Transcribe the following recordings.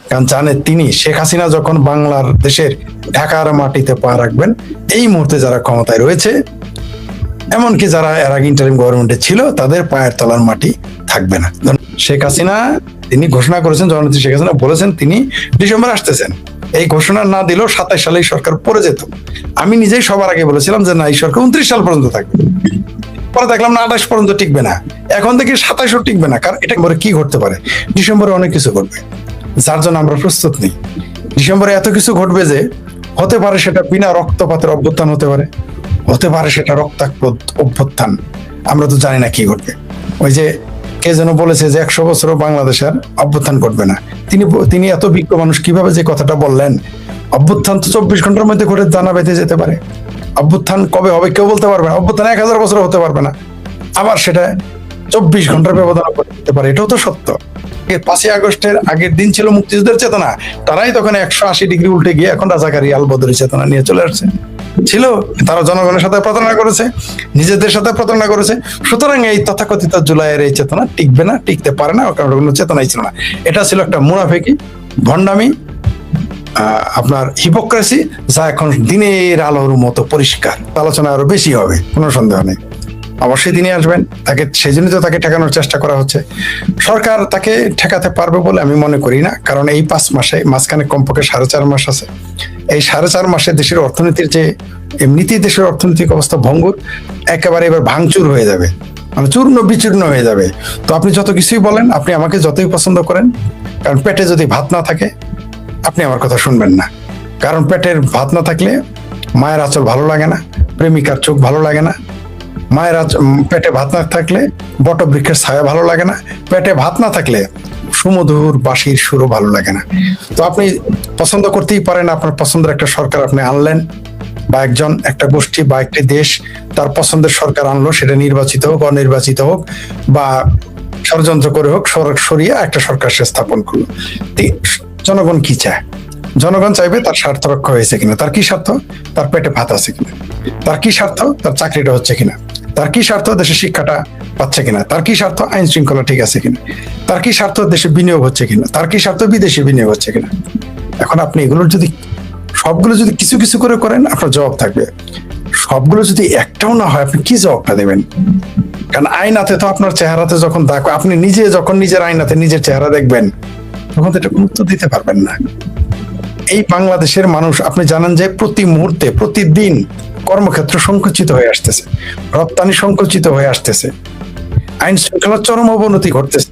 কারণ জানে তিনি শেখ হাসিনা যখন বাংলার দেশের ঢাকার মাটিতে পা রাখবেন, এই মুহূর্তে যারা ক্ষমতায় রয়েছে, এমনকি যারা এর আগে ইন্টারিম গভর্নমেন্টে ছিল, তাদের পায়ের তলার মাটি থাকবে না। শেখ হাসিনা তিনি ঘোষণা করেছেন, জননেত্রী শেখ হাসিনা বলেছেন তিনি ডিসেম্বর আসতেছেন। এই ঘোষণা না দিলেও 27 সালে সরকার পড়ে যেত। আমি নিজেই সবার আগে বলেছিলাম যে না, এই সরকার 29 সাল পর্যন্ত থাকবে। পরে দেখলাম না, 28 পর্যন্ত টিকবে না, এখন থেকে 27 টিকবে না। কারণ এটা কি ঘটতে পারে, ডিসেম্বরে অনেক কিছু ঘটবে যার জন্য আমরা প্রস্তুত নেই। ডিসেম্বরে এত কিছু ঘটবে যে হতে পারে সেটা বিনা রক্তপাতের অভ্যুত্থান হতে পারে, হতে পারে সেটা রক্তাক্ত অভ্যুত্থান, আমরা তো জানি না কি ঘটবে। ওই যে কে যেন বলেছে যে 100 বছরও বাংলাদেশের অভ্যুত্থান ঘটবে না। তিনি এত বিজ্ঞ মানুষ, কিভাবে যে কথাটা বললেন? অভ্যুত্থান তো 24 ঘন্টার মধ্যে ঘটে জানা বেঁধে যেতে পারে। অভ্যুত্থান কবে হবে কেউ বলতে পারবে না। অভ্যুত্থান 1000 বছর হতে পারবে না, আবার সেটা 24 ঘন্টার ব্যবধান করতে পারে, এটাও তো সত্য। 5ই আগস্টের আগের দিন ছিল মুক্তিযুদ্ধের চেতনা, তারাই তখন 180 ডিগ্রি উল্টে গিয়ে এখন রাজাকারী আলবদরি চেতনা নিয়ে চলে আসছে। ছিল, তারা জনগণের সাথে প্রতারণা করেছে, নিজেদের সাথে প্রতারণা করেছে। সুতরাং এই তথাকথিত জুলাইয়ের এই চেতনা টিকবে না, টিকতে পারে না, কারণ কোনো চেতনাই ছিল না। এটা ছিল একটা মুনাফিকি, ভণ্ডামি, আপনার হিপোক্রেসি, যা এখন দিনের আলোর মতো পরিষ্কার। আলোচনা আরো বেশি হবে, কোনো সন্দেহ নেই। অবশ্যই তিনি আসবেন, তাকে সেই জন্য তো তাকে ঠেকানোর চেষ্টা করা হচ্ছে। সরকার তাকে ঠেকাতে পারবে বলে আমি মনে করি না, কারণ এই 5 মাসে মাঝখানে কমপক্ষে 4.5 মাস আছে। এই 4.5 মাসে দেশের অর্থনীতির যে এমনিতেই দেশের অর্থনৈতিক অবস্থা ভঙ্গুর, একেবারে এবার ভাঙচুর হয়ে যাবে, মানে চূর্ণ বিচূর্ণ হয়ে যাবে। তো আপনি যত কিছুই বলেন, আপনি আমাকে যতই পছন্দ করেন, কারণ পেটে যদি ভাত না থাকে আপনি আমার কথা শুনবেন না। কারণ পেটের ভাত না থাকলে মায়ের আঁচল ভালো লাগে না, প্রেমিকার চোখ ভালো লাগে না। মায়ের পেটে ভাত না থাকলে বটবৃক্ষের ছায়া ভালো লাগে না। পেটে ভাত না থাকলে সুমধুর বাঁশির সুরও ভালো লাগে না। তো আপনি পছন্দ করতেই পারেন, আপনার পছন্দের একটা সরকার আপনি আনলেন, বা একটা গোষ্ঠী বা একটি দেশ তার পছন্দের সরকার আনলো, সেটা নির্বাচিত হোক অনির্বাচিত হোক বা ষড়যন্ত্র করে হোক, সরিয়ে একটা সরকার সে স্থাপন করলো। জনগণ কি চায়? জনগণ চাইবে তার স্বার্থ রক্ষা হয়েছে কিনা। তার কি স্বার্থ? তার পেটে ভাত আছে কিনা। তার কি স্বার্থ? তার চাকরিটা হচ্ছে কিনা। তার কি স্বার্থ? দেশের শিক্ষাটা পাচ্ছে কিনা। তার কি স্বার্থ? আইন শৃঙ্খলা ঠিক আছে কিনা। তার কি স্বার্থ? দেশে বিনিয়োগ হচ্ছে কিনা। তার কি স্বার্থ? বিদেশি বিনিয়োগ হচ্ছে কিনা। এখন আপনি এগুলোর যদি সবগুলো যদি কিছু কিছু করে করেন, আপনার জবাব থাকবে। সবগুলো যদি একটাও না হয়, আপনি কি জবাবটা দেবেন? কারণ আয়নাতে তো আপনার চেহারাতে যখন দেখো, আপনি নিজে যখন নিজের আয়নাতে নিজের চেহারা দেখবেন, তখন তো এটা উত্তর দিতে পারবেন না। এই বাংলাদেশের মানুষ, আপনি জানেন যে প্রতি মুহূর্তে প্রতিদিন কর্মক্ষেত্র সংকুচিত হয়ে আসতেছে, রপ্তানি সংকুচিত হয়ে আসতেছে, আইন শৃঙ্খলার চরম অবনতি ঘটতেছে।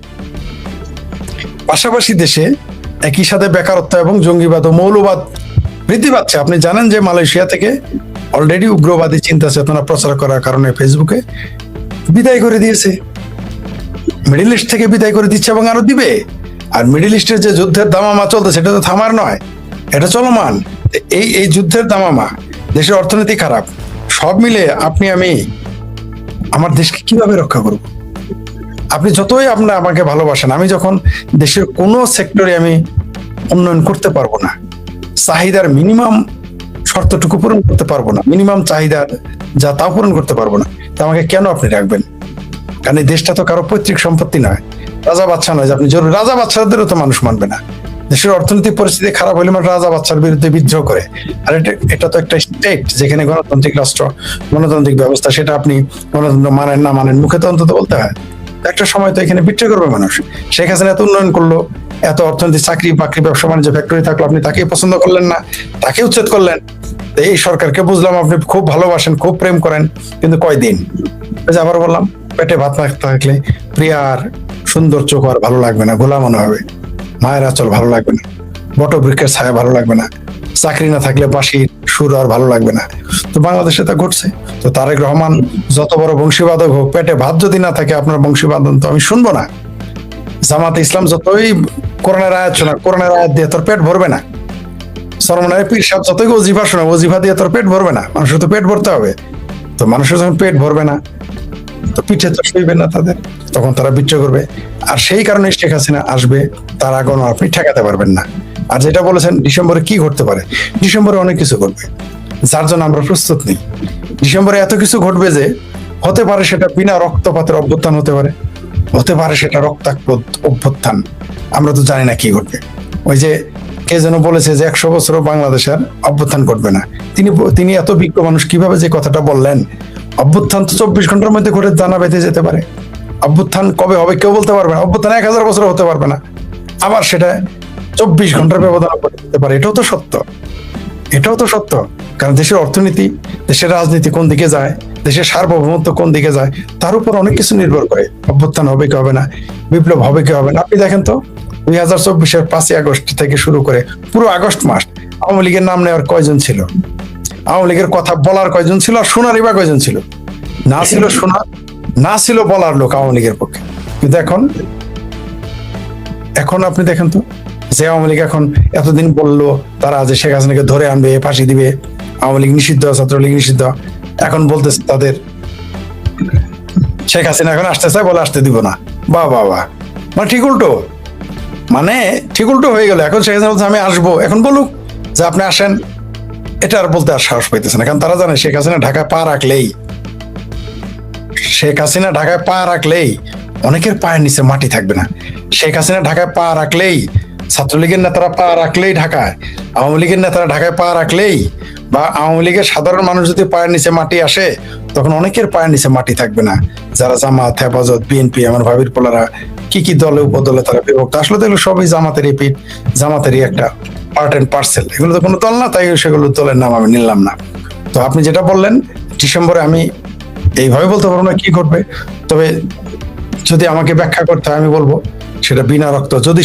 পাশাপাশি দেশে একই সাথে বেকারত্ব এবং জঙ্গিবাদ ও মৌলবাদ বৃদ্ধি পাচ্ছে। আপনি জানেন যে মালয়েশিয়া থেকে অলরেডি উগ্রবাদী চিন্তা চেতনা প্রচার করার কারণে ফেসবুকে বিদায় করে দিয়েছে, মিডল ইস্ট থেকে বিদায় করে দিচ্ছে এবং আরো দিবে। আর মিডল ইস্টের যে যুদ্ধের দামামা চলছে, সেটা তো থামার নয়, এটা চলমান। এই যুদ্ধের দামামা, দেশের অর্থনীতি খারাপ, সব মিলে আপনি আমি আমার দেশকে কিভাবে রক্ষা করব? আপনি যতই আমাকে ভালোবাসেন, আমি যখন দেশের কোনো সেক্টরে আমি উন্নয়ন করতে পারবো না, চাহিদার মিনিমাম শর্তটুকু পূরণ করতে পারবো না, মিনিমাম চাহিদার যা তাও পূরণ করতে পারবো না, তা আমাকে কেন আপনি রাখবেন? কারণ এই দেশটা তো কারো পৈতৃক সম্পত্তি নয়, রাজা বাচ্চা নয় যে আপনি জরুরি। রাজা বাচ্চাদেরও তো মানুষ মানবে না। দেশের অর্থনৈতিক পরিস্থিতি খারাপ হলে মানে রাজা বাচ্চার বিরুদ্ধে বিদ্রোহ করে। আর এটা তো একটা স্টেট, যেখানে গণতান্ত্রিক রাষ্ট্র, গণতান্ত্রিক ব্যবস্থা, সেটা আপনি গণতন্ত্র মানেন না মানেন, মুখে তো অন্তত বলতে হয়। একটা সময় তো এখানে বিদ্রোহ করবে মানুষ। শেখ হাসিনা এত উন্নয়ন করলো, এত অর্থনীতি, চাকরি বাকরি, ব্যবসা বাণিজ্য, ফ্যাক্টরি থাকলো, আপনি তাকে পছন্দ করলেন না, তাকে উচ্ছেদ করলেন। এই সরকারকে বুঝলাম আপনি খুব ভালোবাসেন, খুব প্রেম করেন, কিন্তু কয়দিন? আবার বললাম, পেটে ভাত না থাকলে প্রিয়ার সুন্দর চোখ আর ভালো লাগবে না, গোলা মনে হবে, মায়ের আঁচল ভালো লাগবে না, বটবৃক্ষের ছায়া ভালো লাগবে না, চাকরি না থাকলে বাঁশির সুর আর ভালো লাগবে না। তো বাংলাদেশে তা ঘটছে। তো তারেক রহমান যত বড় বংশীবাদক হোক, পেটে ভাত যদি না থাকে আপনার বংশীবাদন তো আমি শুনবো না। জামাতে ইসলাম যতই কোরআনের আয়াত শোনা, কোরআনের আয়াত দিয়ে তোর পেট ভরবে না। সরমনারে পীর সাহেব যতই ওজিফা শোনা, ওজিফা দিয়ে তোর পেট ভরবে না। মানুষের তো পেট ভরতে হবে। তো মানুষের যখন পেট ভরবে না, তো পিঠে তো শুইবে না তাদের, তখন তারা বিদ্রোহ করবে। আর সেই কারণে শেখ হাসিনা আসবে, তার আগুন আপনি ঠেকাতে পারবেন না। আর যেটা বলেছেন ডিসেম্বরে কি ঘটতে পারে, ডিসেম্বরে অনেক কিছু ঘটবে যার জন্য আমরা প্রস্তুত নেই। ডিসেম্বরে এত কিছু ঘটবে যে হতে পারে সেটা বিনা রক্তপাতের অভ্যুত্থান হতে পারে, হতে পারে সেটা রক্তাক্ত অভ্যুত্থান, আমরা তো জানি না কি ঘটবে। ওই যে কে যেন বলেছে যে 100 বছরও বাংলাদেশের অভ্যুত্থান ঘটবে না। তিনি এত বিজ্ঞ মানুষ কিভাবে যে কথাটা বললেন? অভ্যুত্থান তো 24 ঘন্টার মধ্যে ঘটে দানা বেঁধে যেতে পারে। অভ্যুত্থান কবে হবে কেউ বলতে পারবে না। অভ্যুত্থান 1000 বছর হতে পারবে না, আবার সেটা 24 ঘন্টার ব্যবধান ঘটে যেতে পারে। এটাও তো সত্য, এটাও তো সত্য। কারণ দেশের অর্থনীতি, দেশের রাজনীতি কোন দিকে যায়, দেশের সার্বভৌমত্ব কোন দিকে যায়, তার উপর অনেক কিছু নির্ভর করে। অভ্যুত্থান হবে কি হবে না, বিপ্লব হবে কি হবে না। আপনি দেখেন তো 2024-এর 5ই আগস্ট থেকে শুরু করে পুরো আগস্ট মাস আওয়ামী লীগের নাম নেওয়ার কয়জন ছিল? আওয়ামী লীগের কথা বলার কয়জন ছিল? আর শোনারই বা কয়জন ছিল? না ছিল শোনা, না ছিল বলার লোক আওয়ামী লীগের পক্ষে। কিন্তু এখন আপনি দেখেন তো, যে আওয়ামী লীগ এখন এতদিন বললো তারা যে শেখ হাসিনাকে ধরে আনবে, ফাঁসি দিবে, আওয়ামী লীগ নিষিদ্ধ, ছাত্রলীগ নিষিদ্ধ, এখন বলতেছে তাদের শেখ হাসিনা এখন আসতে চায়, বলে আসতে দিব না। বাহ বাহ বাহ, মানে ঠিক উল্টো, মানে ঠিক উল্টো হয়ে গেল। এখন শেখ হাসিনা বলছে আমি আসবো, এখন বলুক যে আপনি আসেন। এটা আর বলতে আর সাহস পাইতেছে না, কারণ তারা জানে শেখ হাসিনা ঢাকায় পা রাখলেই অনেকের পায়ের নিচে মাটি থাকবে না। শেখ হাসিনা ঢাকায় পা রাখলেই, ছাত্রলীগের নেতারা পা রাখলেই ঢাকায়, আওয়ামী লীগের নেতারা ঢাকায় পা রাখলেই, বা আওয়ামী লীগের সাধারণ মানুষ যদি পায়ের নিচে মাটি আসে, তখন অনেকের পায়ের নিচে মাটি থাকবে না। যারা জামাত, হেফাজত, বিএনপি, আমার ভাবির পোলারা কি কি দলে উপদলে তারা বিভক্ত, আসলে তো এগুলো সবই জামাতেরই পিঠ, জামাতেরই একটা পার্ট এন্ড পার্সেল। এগুলো তো কোনো দল না, তাই সেগুলো দলের নাম আমি নিলাম না। তো আপনি যেটা বললেন ডিসেম্বরে, আমি এইভাবে বলতে পারবো না কি ঘটবে, তবে যদি আমাকে ব্যাখ্যা করতে হয় আমি বলবো সেটা বিনা রক্ত। যদি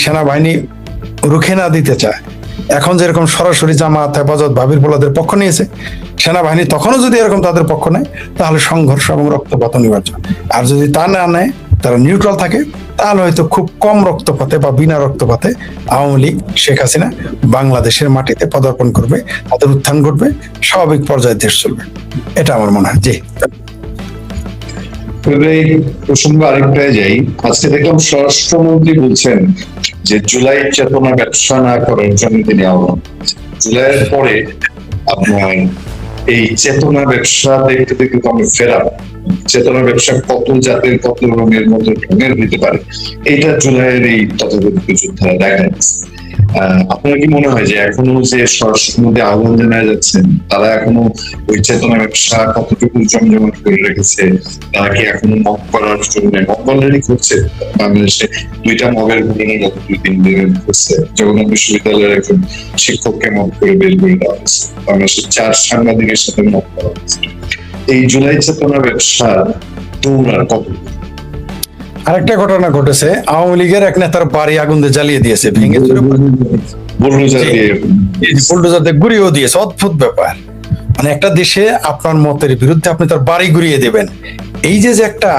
সেনাবাহিনী রুখে না দিতে চায়, এখন যেরকম সরাসরি জামাত, হেফাজত, ভাবির পোলাদের পক্ষ নিয়েছে, সেনাবাহিনী তখনও যদি এরকম তাদের পক্ষ নেয়, তাহলে সংঘর্ষ এবং রক্তপাত অনিবার্য। আর যদি তা না নেয়, তারা নিউট্রাল থাকে, তাহলে হয়তো খুব কম রক্তপাতে বা বিনা রক্তপাতে আওয়ামী লীগ, শেখ হাসিনা বাংলাদেশের মাটিতে পদার্পণ করবে, তাদের উত্থান ঘটবে, স্বাভাবিক পর্যায়ে দেশ চলবে। এটা আমার মনে হয়। জি, এই প্রসঙ্গ আরেকটাই যাই। আজকে দেখলাম স্বরাষ্ট্রমন্ত্রী বলছেন যে জুলাই চেতনা ব্যবসা না করার জন্য তিনি আহ্বান। জুলাইয়ের পরে আপনার এই চেতনা ব্যবসা দেখতে দেখতে তো আমরা ফেরা, চেতনা ব্যবসা কত জাতের, কত রঙের, কত ঢঙের হইতে পারে, এইটা জুলাইয়ের এই তথাকথিত যুদ্ধে দেখা যাচ্ছে। আপনার কি মনে হয় যে এখনো যে স্বরাষ্ট্রমন্ত্রী আহ্বান জানায় যাচ্ছেন, তারা এখনো ওই চেতনা ব্যবসা কতটুকু জমজমাট করে রেখেছে? তারা কি এখনো মব করার জন্য, মব অলরেডি করছে বাংলাদেশে, 2টা মবের ঘটনা গত 2-3 দিনে ঘটছে। জগন্নাথ বিশ্ববিদ্যালয়ের একজন শিক্ষককে মব করে বের করে দেওয়া হয়েছে, বাংলাদেশের 4 সাংবাদিকের সাথে মব করা হয়েছে। এই জুলাই চেতনা ব্যবসা তোমরা কত? আরেকটা ঘটনা ঘটেছে, আওয়ামী লীগের এক নেতার বাড়ি আগুন দিয়ে জ্বালিয়ে দিয়েছে, ভেঙে বুলডোজার দিয়ে গুড়িয়েও দিয়েছে। অদ্ভুত ব্যাপার, মানে একটা দেশে আপনার মতের বিরুদ্ধে আপনি তার বাড়ি ঘুরিয়ে দেবেন। এই যে একটা,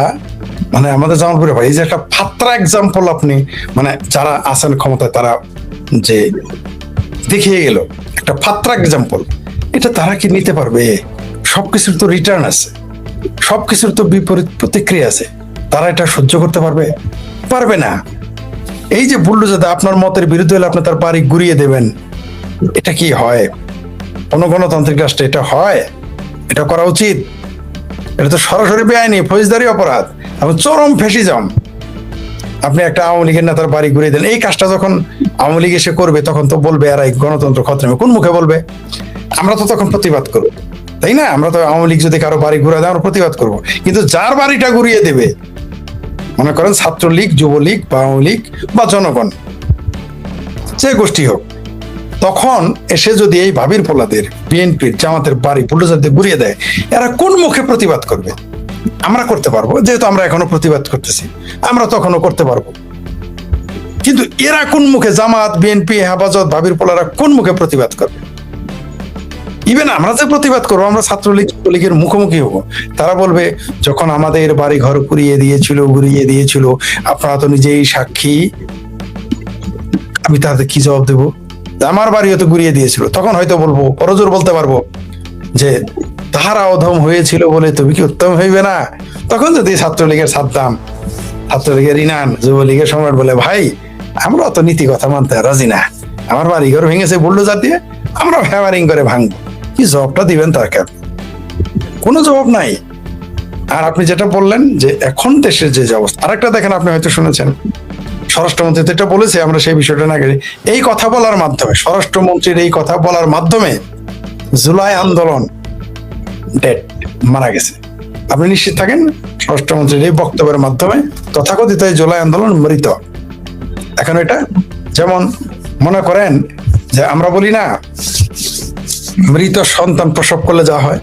মানে আমাদের জামালপুরে ভাই, এই যে একটা ফাত্রা এক্সাম্পল আপনি, মানে যারা আছেন ক্ষমতায় তারা যে দেখিয়ে গেল একটা ফাত্রা এক্সাম্পল, এটা তারা কি নিতে পারবে? সবকিছুর তো রিটার্ন আছে, সবকিছুর তো বিপরীত প্রতিক্রিয়া আছে। তারা এটা সহ্য করতে পারবে না। এই যে বুলডোজার আপনার মতের বিরুদ্ধে হলে আপনি তার বাড়ি ঘুরিয়ে দেবেন, এটা কি হয়? কোন গণতান্ত্রিক রাষ্ট্রে এটা হয়? এটা করা উচিত? এটা তো সরাসরি বেআইনি, ফৌজদারি অপরাধ এবং চরম ফ্যাসিজম। আপনি একটা আওয়ামী লীগের নেতার বাড়ি ঘুরিয়ে দেন। এই কাজটা যখন আওয়ামী লীগ এসে করবে, তখন তো বলবে এরা গণতন্ত্র খতম। কোন মুখে বলবে? আমরা তো তখন প্রতিবাদ করবো, তাই না? আমরা তো আওয়ামী লীগ যদি কারো বাড়ি ঘুরে দেয় আমরা প্রতিবাদ করবো। কিন্তু যার বাড়িটা ঘুরিয়ে দেবে, মনে করেন ছাত্রলীগ, যুবলীগ বা আওয়ামী লীগ বা জনগণ, যে গোষ্ঠী হোক, তখন এসে যদি এই ভাবির পোলাদের, বিএনপির, জামাতের বাড়ি বুলডোজার দিয়ে ঘুরিয়ে দেয়, এরা কোন মুখে প্রতিবাদ করবে? আমরা করতে পারবো, যেহেতু আমরা এখনো প্রতিবাদ করতেছি, আমরা তখনও করতে পারবো। কিন্তু এরা কোন মুখে, জামাত, বিএনপি, হেফাজত, ভাবির পোলারা কোন মুখে প্রতিবাদ করবে? ইভেন আমরা যে প্রতিবাদ করবো, আমরা ছাত্রলীগ, যুবলীগের মুখোমুখি হবো, তারা বলবে যখন আমাদের বাড়ি ঘর ঘুরিয়ে দিয়েছিল আপনারা তো নিজেই সাক্ষী। আমি তাদের কি জবাব দেবো? আমার বাড়িও তো ঘুরিয়ে দিয়েছিল। তখন হয়তো বলবো, পরজোর বলতে পারবো যে তাহারা অধম হয়েছিল বলে তুমি কি উত্তম হইবে না? তখন যদি ছাত্রলীগের সাদ্দাম, ছাত্রলীগের ইনান, যুবলীগের সম্রাট বলে ভাই আমরা অত নীতি কথা মানতে রাজি না, আমার বাড়ি ঘর ভেঙেছে বুলডোজার দিয়ে, আমরা হ্যামারিং করে ভাঙবো, কি জবাবটা দিবেন তাকে? কোনো জবাব নাই। আর আপনি যেটা বললেন যে এখন দেশের যে অবস্থা, আরেকটা দেখেন, আপনি হয়তো শুনেছেন স্বরাষ্ট্রমন্ত্রী তো এটা বলেছে, আমরা সেই বিষয়টা না করি। এই কথা বলার মাধ্যমে, স্বরাষ্ট্রমন্ত্রীর এই কথা বলার মাধ্যমে জুলাই আন্দোলন ডেড, মারা গেছে। আপনি নিশ্চিত থাকেন স্বরাষ্ট্রমন্ত্রীর এই বক্তব্যের মাধ্যমে তথাকথিত এই জুলাই আন্দোলন মৃত। এখন এটা যেমন মনে করেন যে আমরা বলি না, মৃত সন্তান প্রসব করলে যা হয়,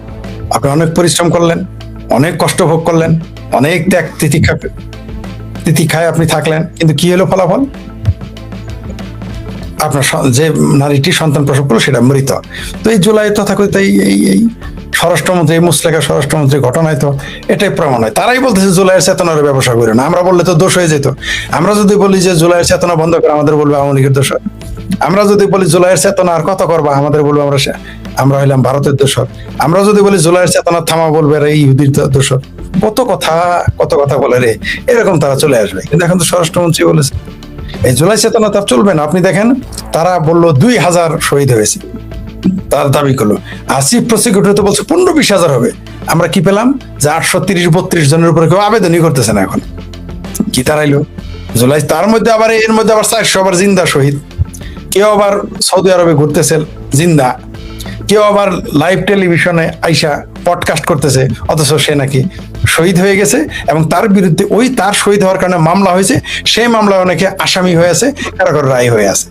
আপনি অনেক পরিশ্রম করলেন, অনেক কষ্ট ভোগ করলেন, অনেক ত্যাগ তিতিক্ষায় আপনি থাকলেন, কিন্তু কি হলো ফলাফল? আপনার যে নারীটি সন্তান প্রসব করলো সেটা মৃত। তো এই জুলাই তথাকথিত এই স্বরাষ্ট্রমন্ত্রী, এই মুসলেখা স্বরাষ্ট্রমন্ত্রী ঘটনায় তো এটাই প্রমাণ হয়। তারাই বলতেছে জুলাইয়ের চেতনার ব্যবসা করে না। আমরা বললে তো দোষ হয়ে যেত। আমরা যদি বলি যে জুলাইয়ের চেতনা বন্ধ করে, আমাদের বলবে আওয়ামী লীগের দোষ। আমরা যদি বলি জুলাইয়ের চেতনা আর কত করবা, আমাদের বলবো আমরা হইলাম ভারতের দোষর। আমরা যদি বলি জুলাইয়ের চেতনা থামা, বলবে এই ইহুদির দোষর। কত কথা বলে রে, এরকম তারা চলে আসবে। কিন্তু এখন তো স্বরাষ্ট্রমন্ত্রী বলেছে এই জুলাই চেতনা তার চলবে না। আপনি দেখেন, তারা বললো 2000 শহীদ হয়েছে, তার দাবি করলো। আর চিফ প্রসিকিউটর তো বলছে 15-20 হাজার হবে। আমরা কি পেলাম? যে 830-32 জনের উপরে কেউ আবেদনই করতেছে না। এখন কি দাঁড়াইলো? জুলাই তার মধ্যে আবার এর মধ্যে আবার 400 আবার জিন্দা শহীদ। কেউ আবার সৌদি আরবে ঘুরতেছে জিন্দা, কেউ আবার লাইভ টেলিভিশনে আইসা পডকাস্ট করতেছে, অথচ সে নাকি শহীদ হয়ে গেছে। এবং তার বিরুদ্ধে তার শহীদ হওয়ার কারণে মামলা হয়েছে, সেই মামলা অনেকে আসামি হয়ে আছে, কারাগার রায় হয়ে আছে।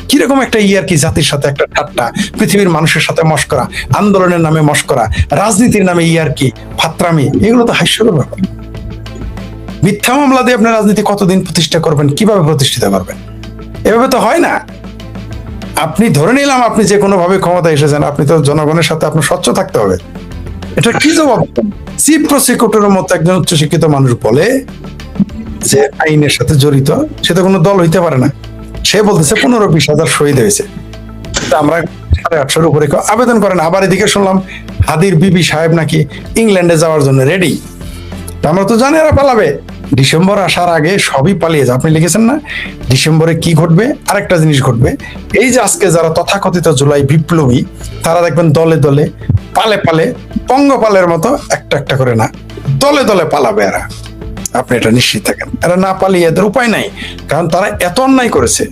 কিরকম একটা কি জাতির সাথে একটা ঠাট্টা, পৃথিবীর মানুষের সাথে মস্করা, আন্দোলনের নামে মস্করা, রাজনীতির নামে কি ফাত্রামি, এগুলো তো হাস্যকর ব্যাপার। মিথ্যা মামলা দিয়ে আপনি রাজনীতি কতদিন প্রতিষ্ঠা করবেন, কিভাবে প্রতিষ্ঠিত করবেন? এভাবে তো হয় না। আপনি ধরে নিলাম আপনি যে কোনো ভাবে ক্ষমতা এসেছেন, আপনি তো জনগণের সাথে আপনার স্বচ্ছ থাকতে হবে। এটা কি জবাব? চিফ প্রসিকিউটরের মতো একজন উচ্চশিক্ষিত মানুষ বলে যে আইনের সাথে জড়িত, সে তো কোনো দল হইতে পারে না। সে বলতেছে 15-20 হাজার শহীদ হয়েছে। আমরা 850-এর উপরে আবেদন করেন। আবার এদিকে শুনলাম হাদির বিবি সাহেব নাকি ইংল্যান্ডে যাওয়ার জন্য রেডি। আমরা তো জানি এরা পালাবে। ডিসেম্বর আসার আগে সবই পালিয়ে যায়। আপনি লিখেছেন না ডিসেম্বরে কি ঘটবে? আরেকটা জিনিস ঘটবে, এই যে আজকে যারা তথাকথিত জুলাই বিপ্লবী, তারা দেখবেন দলে দলে পালে পঙ্গপালের মতো একটা করে না, দলে পালাবে এরা। আপনি এটা নিশ্চিত থাকেন। এরা না পালিয়ে এদের উপায় নাই, কারণ তারা এত অন্যায় করেছে,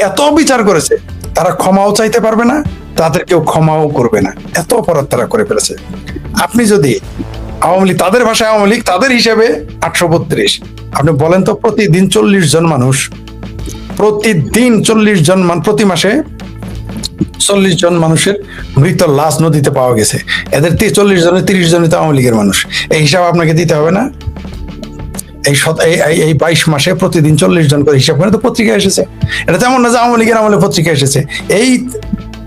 এত বিচার করেছে, তারা ক্ষমাও চাইতে পারবে না, তাদের কেউ ক্ষমাও করবে না। এত অপরাধ তারা করে ফেলেছে। আপনি যদি আওয়ামী লীগ, তাদের ভাষায় আওয়ামী লীগ, তাদের হিসেবে 832, আপনি বলেন তো প্রতিদিন 40 জন মানুষ, প্রতিদিন 40 জন প্রতি মাসে 40 জন মানুষের মৃত লাশ নদীতে পাওয়া গেছে। এদের 40 জনের 30 জনই তো আওয়ামী লীগের মানুষ। এই হিসাব আপনাকে দিতে হবে না? এই 22 মাসে প্রতিদিন 40 জন করে হিসাব করে তো পত্রিকা এসেছে। এটা তেমন না যে আওয়ামী লীগের আমলে পত্রিকা এসেছে। এই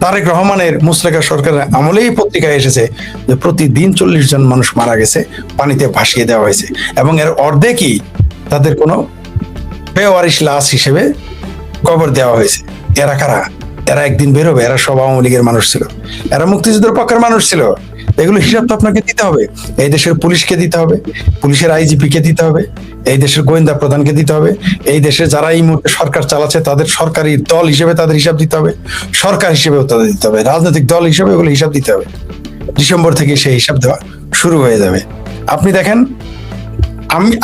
তারেক রহমানের মুসলেখা সরকারের আমলেই পত্রিকায় এসেছে যে প্রতিদিন 40 জন মানুষ মারা গেছে, পানিতে ভাসিয়ে দেওয়া হয়েছে। এবং এর অর্ধেকই তাদের কোনো বেওয়ারিশ লাশ হিসেবে কবর দেওয়া হয়েছে। এরা কারা? এরা একদিন বেরোবে। এরা সব আওয়ামী লীগের মানুষ ছিল, এরা মুক্তিযুদ্ধের পক্ষের মানুষ ছিল। এগুলো হিসাব তো আপনাকে দিতে হবে। এই দেশের পুলিশকে দিতে হবে, পুলিশের আইজিপি কে দিতে হবে, এই দেশের গোয়েন্দা প্রধানকে দিতে হবে, এই দেশে যারা এই মুহূর্তে সরকার চালাচ্ছে তাদের সরকারি দল হিসেবে তাদের হিসাব দিতে হবে, সরকার হিসেবেও তাদের দিতে হবে, রাজনৈতিক দল হিসেবে এগুলো হিসাব দিতে হবে। ডিসেম্বর থেকে সেই হিসাব দেওয়া শুরু হয়ে যাবে। আপনি দেখেন,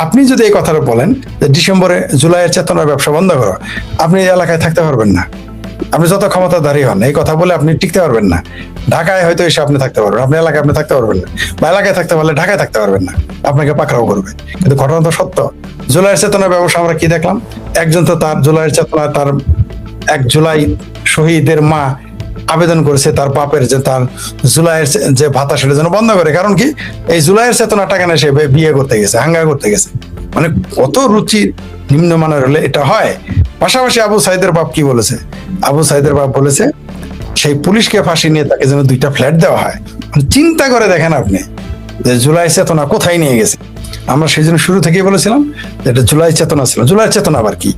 আপনি যদি এই কথাটা বলেন যে ডিসেম্বরে জুলাইয়ের চেতনার ব্যবসা বন্ধ করো, আপনি এই এলাকায় থাকতে পারবেন না। আপনি যত ক্ষমতাধারী হন, এই কথা বলে আপনি টিকতে পারবেন না। ঢাকায় হয়তো এসে আপনি থাকতে পারবেন, আপনি এলাকায় আপনি থাকতে পারবেন না, বা এলাকায় থাকতে পারলে ঢাকায় থাকতে পারবেন না, আপনাকে পাকড়াও করবে। কিন্তু ঘটনা তো সত্য। জুলাইয়ের চেতনার ব্যবসা আমরা কি দেখলাম? একজন তো তার জুলাইয়ের চেতনা, তার 1 জুলাই শহীদের মা আবেদন করেছে তার বাপের যে তার জুলাইয়ের যে ভাতা সেটা যেন বন্ধ করে। কারণ কি? এই জুলাইয়ের চেতনা টাকা না, সে বিয়ে করতে গেছে, হাঙ্গা করতে গেছে। মানে কত রুচি নিম্নমানের হলে এটা হয়। পাশাপাশি আবু সাইদের বাপ কি বলেছে? আবু সাইদের বাপ বলেছে সেই পুলিশকে ফাঁসি নিয়ে তাকে যেন 2টা ফ্ল্যাট দেওয়া হয়। চিন্তা করে দেখেন আপনি যে জুলাই চেতনা কোথায় নিয়ে গেছে। আমরা সেই জন্য শুরু থেকেই বলেছিলাম এটা জুলাই চেতনা ছিল। জুলাই চেতনা আবার কি?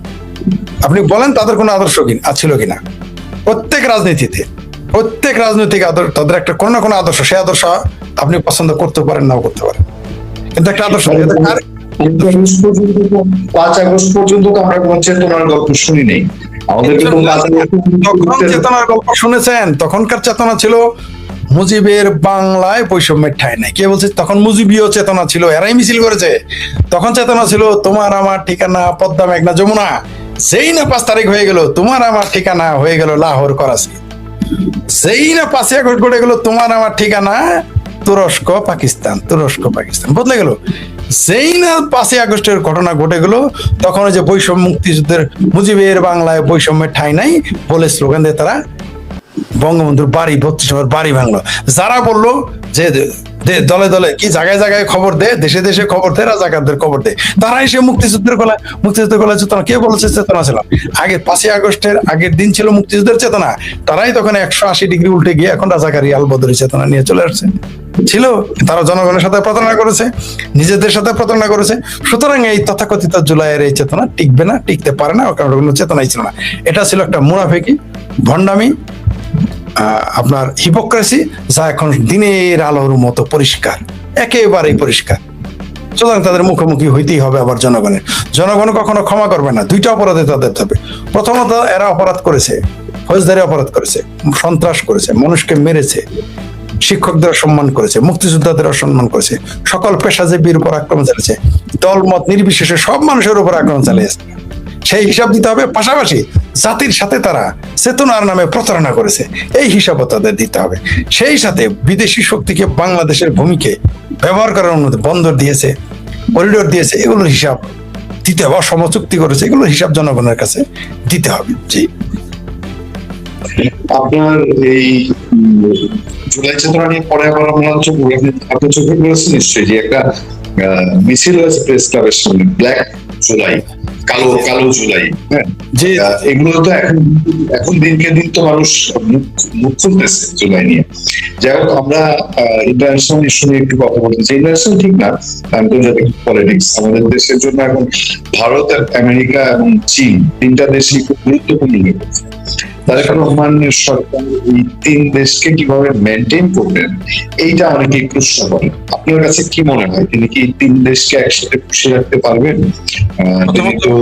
আপনি বলেন তাদের কোনো আদর্শ ছিল কিনা? প্রত্যেক রাজনীতিতে, প্রত্যেক রাজনৈতিক তাদের একটা কোনো না কোনো আদর্শ, সেই আদর্শ আপনি পছন্দ করতে পারেন, নাও করতে পারেন, কিন্তু একটা আদর্শ। 5 আগস্ট পর্যন্ত তো আমরা কোনো চেতনার গল্প শুনি নেই। আমাদের চেতনার গল্প শুনেছেন? তখনকার চেতনা ছিল মুজিবের বাংলায় বৈষম্যের ঠাঁই নাই। কে বলছে? তখন মুজিবীয় চেতনা ছিল, এরাই মিছিল করেছে। তখন চেতনা ছিল তোমার আমার ঠিকানা, পদ্মা, মেঘনা, যমুনা, যেই না 5 তারিখ হয়ে গেল, তোমার আমার ঠিকানা হয়ে গেল লাহোর, করাচি। যেই না 5ই আগস্ট ঘটে গেল, তোমার আমার ঠিকানা তুরস্ক পাকিস্তান, তুরস্ক পাকিস্তান বদলে গেল। যেই না 5ই আগস্টের ঘটনা ঘটে গেল, তখন ওই যে বৈষম্য মুক্তিযুদ্ধের মুজিবের বাংলায় বৈষম্যের ঠাঁই নাই বলে স্লোগান দিয়ে তারা বঙ্গবন্ধুর বাড়ি 32 নম্বর বাড়ি ভাঙলো। যারা বললো যে দলে দলে কি জায়গায় জায়গায় খবর দে, দেশে দেশে খবর দে, রাজাকারদের খবর দে, তারা এসে মুক্তিযুদ্ধের গলায় চেতনা। কে বলেছে চেতনা ছিল? আগে 5ই আগস্টের আগের দিন ছিল মুক্তিযুদ্ধের চেতনা, তারাই তখন 180 ডিগ্রি উল্টে গিয়ে এখন রাজাকারী আলবদরি চেতনা নিয়ে চলে আসছে। ছিল, তারা জনগণের সাথে প্রতারণা করেছে, নিজেদের সাথে প্রতারণা করেছে। সুতরাং এই তথাকথিত জুলাইয়ের এই চেতনা টিকবে না, টিকতে পারে না, কারণ কোনো চেতনাই ছিল না। এটা ছিল একটা মুনাফিকি, ভণ্ডামি, আপনার হিপোক্রেসি, যা এখন দিনের আলোর মতো পরিষ্কার, একেবারেই পরিষ্কার। সুতরাং তাদের মুখোমুখি হইতেই হবে আবার জনগণের। জনগণ কখনো ক্ষমা করবে না। 2টা অপরাধে তাদের হবে। প্রথমত, এরা অপরাধ করেছে, ফৌজদারি অপরাধ করেছে, সন্ত্রাস করেছে, মানুষকে মেরেছে, শিক্ষকদের অসম্মান করেছে, মুক্তিযোদ্ধাদের অসম্মান করেছে, সকল পেশাজীবীর উপর আক্রমণ চালিয়েছে, দলমত নির্বিশেষে সব মানুষের উপর আক্রমণ চালিয়েছে। সেই হিসাব দিতে হবে। পাশাপাশি জাতির সাথে তারা চেতনার নামে প্রতারণা করেছে, এই হিসাবও তাদের দিতে হবে। সেই সাথে বিদেশি শক্তিকে বাংলাদেশের ভূমিকে ব্যবহার করার অনুমতি, বন্দর দিয়েছে, করিডোর দিয়েছে, এগুলোর হিসাব দিতে হবে। অসম চুক্তি করেছে, এগুলোর হিসাব জনগণের কাছে দিতে হবে। জি, আপনার এই জুলাই চেতনা নিয়ে পরে আবার আমরা আপনি চোখে পড়েছেন নিশ্চয়ই যে একটা মিছিল হয়েছে প্রেস ক্লাবের সামনে, ব্ল্যাক জুলাই, কালো কালো জুলাই। হ্যাঁ, জি, এগুলো তো এখন দিনকে দিন তো মানুষ মুখ খুলতেছে জুলাই নিয়ে। যাই হোক, আমরা ইন্টারন্যাশনাল ইস্যু নিয়ে একটু কথা বলতে চাই। ইন্টারন্যাশনাল ঠিক না, আন্তর্জাতিক পলিটিক্স। আমাদের দেশের জন্য এখন ভারত, আমেরিকা এবং চীন 3টা দেশই খুব গুরুত্বপূর্ণ হয়ে পড়ছে। তারেক রহমানের সরকার এই 3 দেশকে কিভাবে মেনটেন করবেন, এইটা অনেকে প্রশ্ন করে। আপনার কাছে কি মনে হয়, তিনি কি 3 দেশকে একসাথে খুশি রাখতে পারবেন? তিনি তো